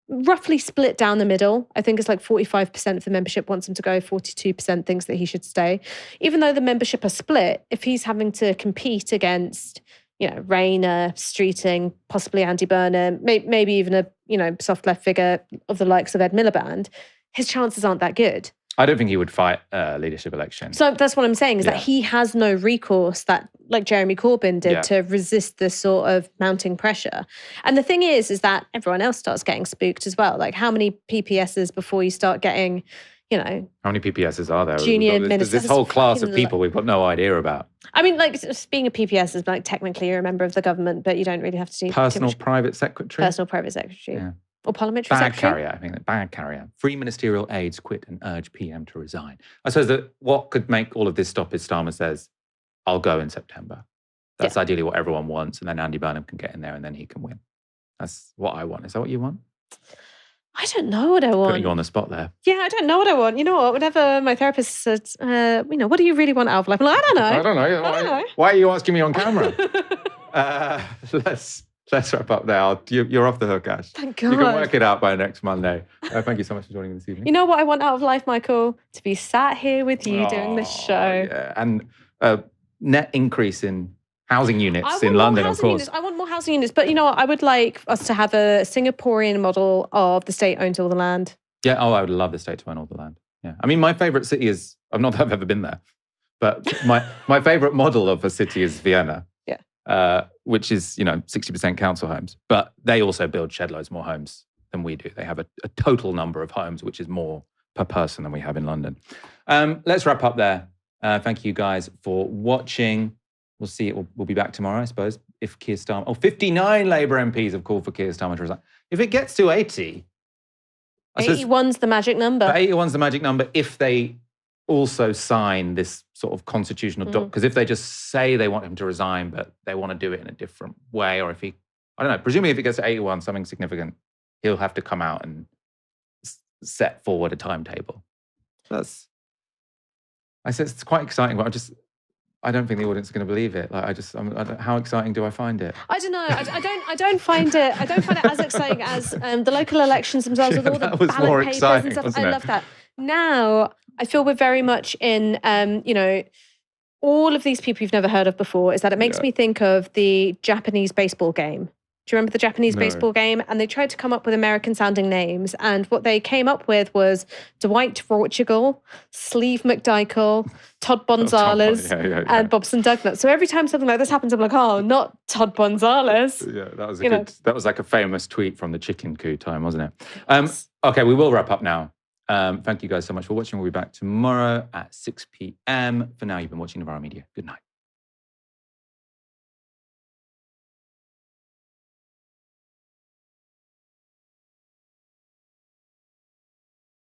roughly split down the middle, I think it's like 45% of the membership wants him to go, 42% thinks that he should stay. Even though the membership are split, if he's having to compete against, Rayner, Streeting, possibly Andy Burnham, maybe even a, soft left figure of the likes of Ed Miliband, his chances aren't that good. I don't think he would fight a leadership election. So that's what I'm saying, is that he has no recourse that, like Jeremy Corbyn did, to resist this sort of mounting pressure. And the thing is that everyone else starts getting spooked as well. Like, how many PPSs before you start getting, How many PPSs are there? Junior There's ministers. this whole class of people we've got no idea about. I mean, like, being a PPS is like technically you're a member of the government, but you don't really have to do Personal private secretary. Personal private secretary. Yeah. Or parliamentary bag secretary. carrier, I think. Bag carrier. 3 ministerial aides quit and urge PM to resign. I suppose that what could make all of this stop is Starmer says, I'll go in September. That's ideally what everyone wants. And then Andy Burnham can get in there and then he can win. That's what I want. Is that what you want? I don't know what I want. Putting you on the spot there. Yeah, I don't know what I want. You know what? Whenever my therapist says, what do you really want out of life? I'm like, I don't know. I don't know. Why are you asking me on camera? Let's wrap up there. You're off the hook, Ash. Thank God. You can work it out by next Monday. Thank you so much for joining me this evening. You know what I want out of life, Michael? To be sat here with you doing this show. Yeah. And net increase in housing units in London, of course. I want more housing units. But you know what? I would like us to have a Singaporean model of the state owns all the land. Yeah. Oh, I would love the state to own all the land. Yeah. I mean, my favourite city is, not that I've ever been there, but my favourite model of a city is Vienna. Which is, 60% council homes. But they also build shed loads more homes than we do. They have a total number of homes, which is more per person than we have in London. Let's wrap up there. Thank you guys for watching. We'll see. We'll be back tomorrow, I suppose, if Keir Starmer... 59 Labour MPs have called for Keir Starmer to resign. If it gets to 80... 81's the magic number. 81's the magic number if they also sign this sort of constitutional doc, because if they just say they want him to resign, but they want to do it in a different way, or if he, I don't know, presumably if it gets to 81, something significant, he'll have to come out and set forward a timetable. I said it's quite exciting, but I don't think the audience is going to believe it. Like, how exciting do I find it? I don't know. I don't find it as exciting as the local elections themselves with all the ballot papers and stuff. I love that. Now, I feel we're very much in, all of these people you've never heard of before, is that it makes me think of the Japanese baseball game. Do you remember the Japanese baseball game? And they tried to come up with American-sounding names. And what they came up with was Dwight Portugal, Sleeve McDykel, Todd Bonzales, and Bobson Dugnut. So every time something like this happens, I'm like, oh, not Todd Bonzales. Yeah, that was like a famous tweet from the chicken coup time, wasn't it? Okay, we will wrap up now. Thank you guys so much for watching. We'll be back tomorrow at 6 p.m. For now, you've been watching Novara Media. Good night.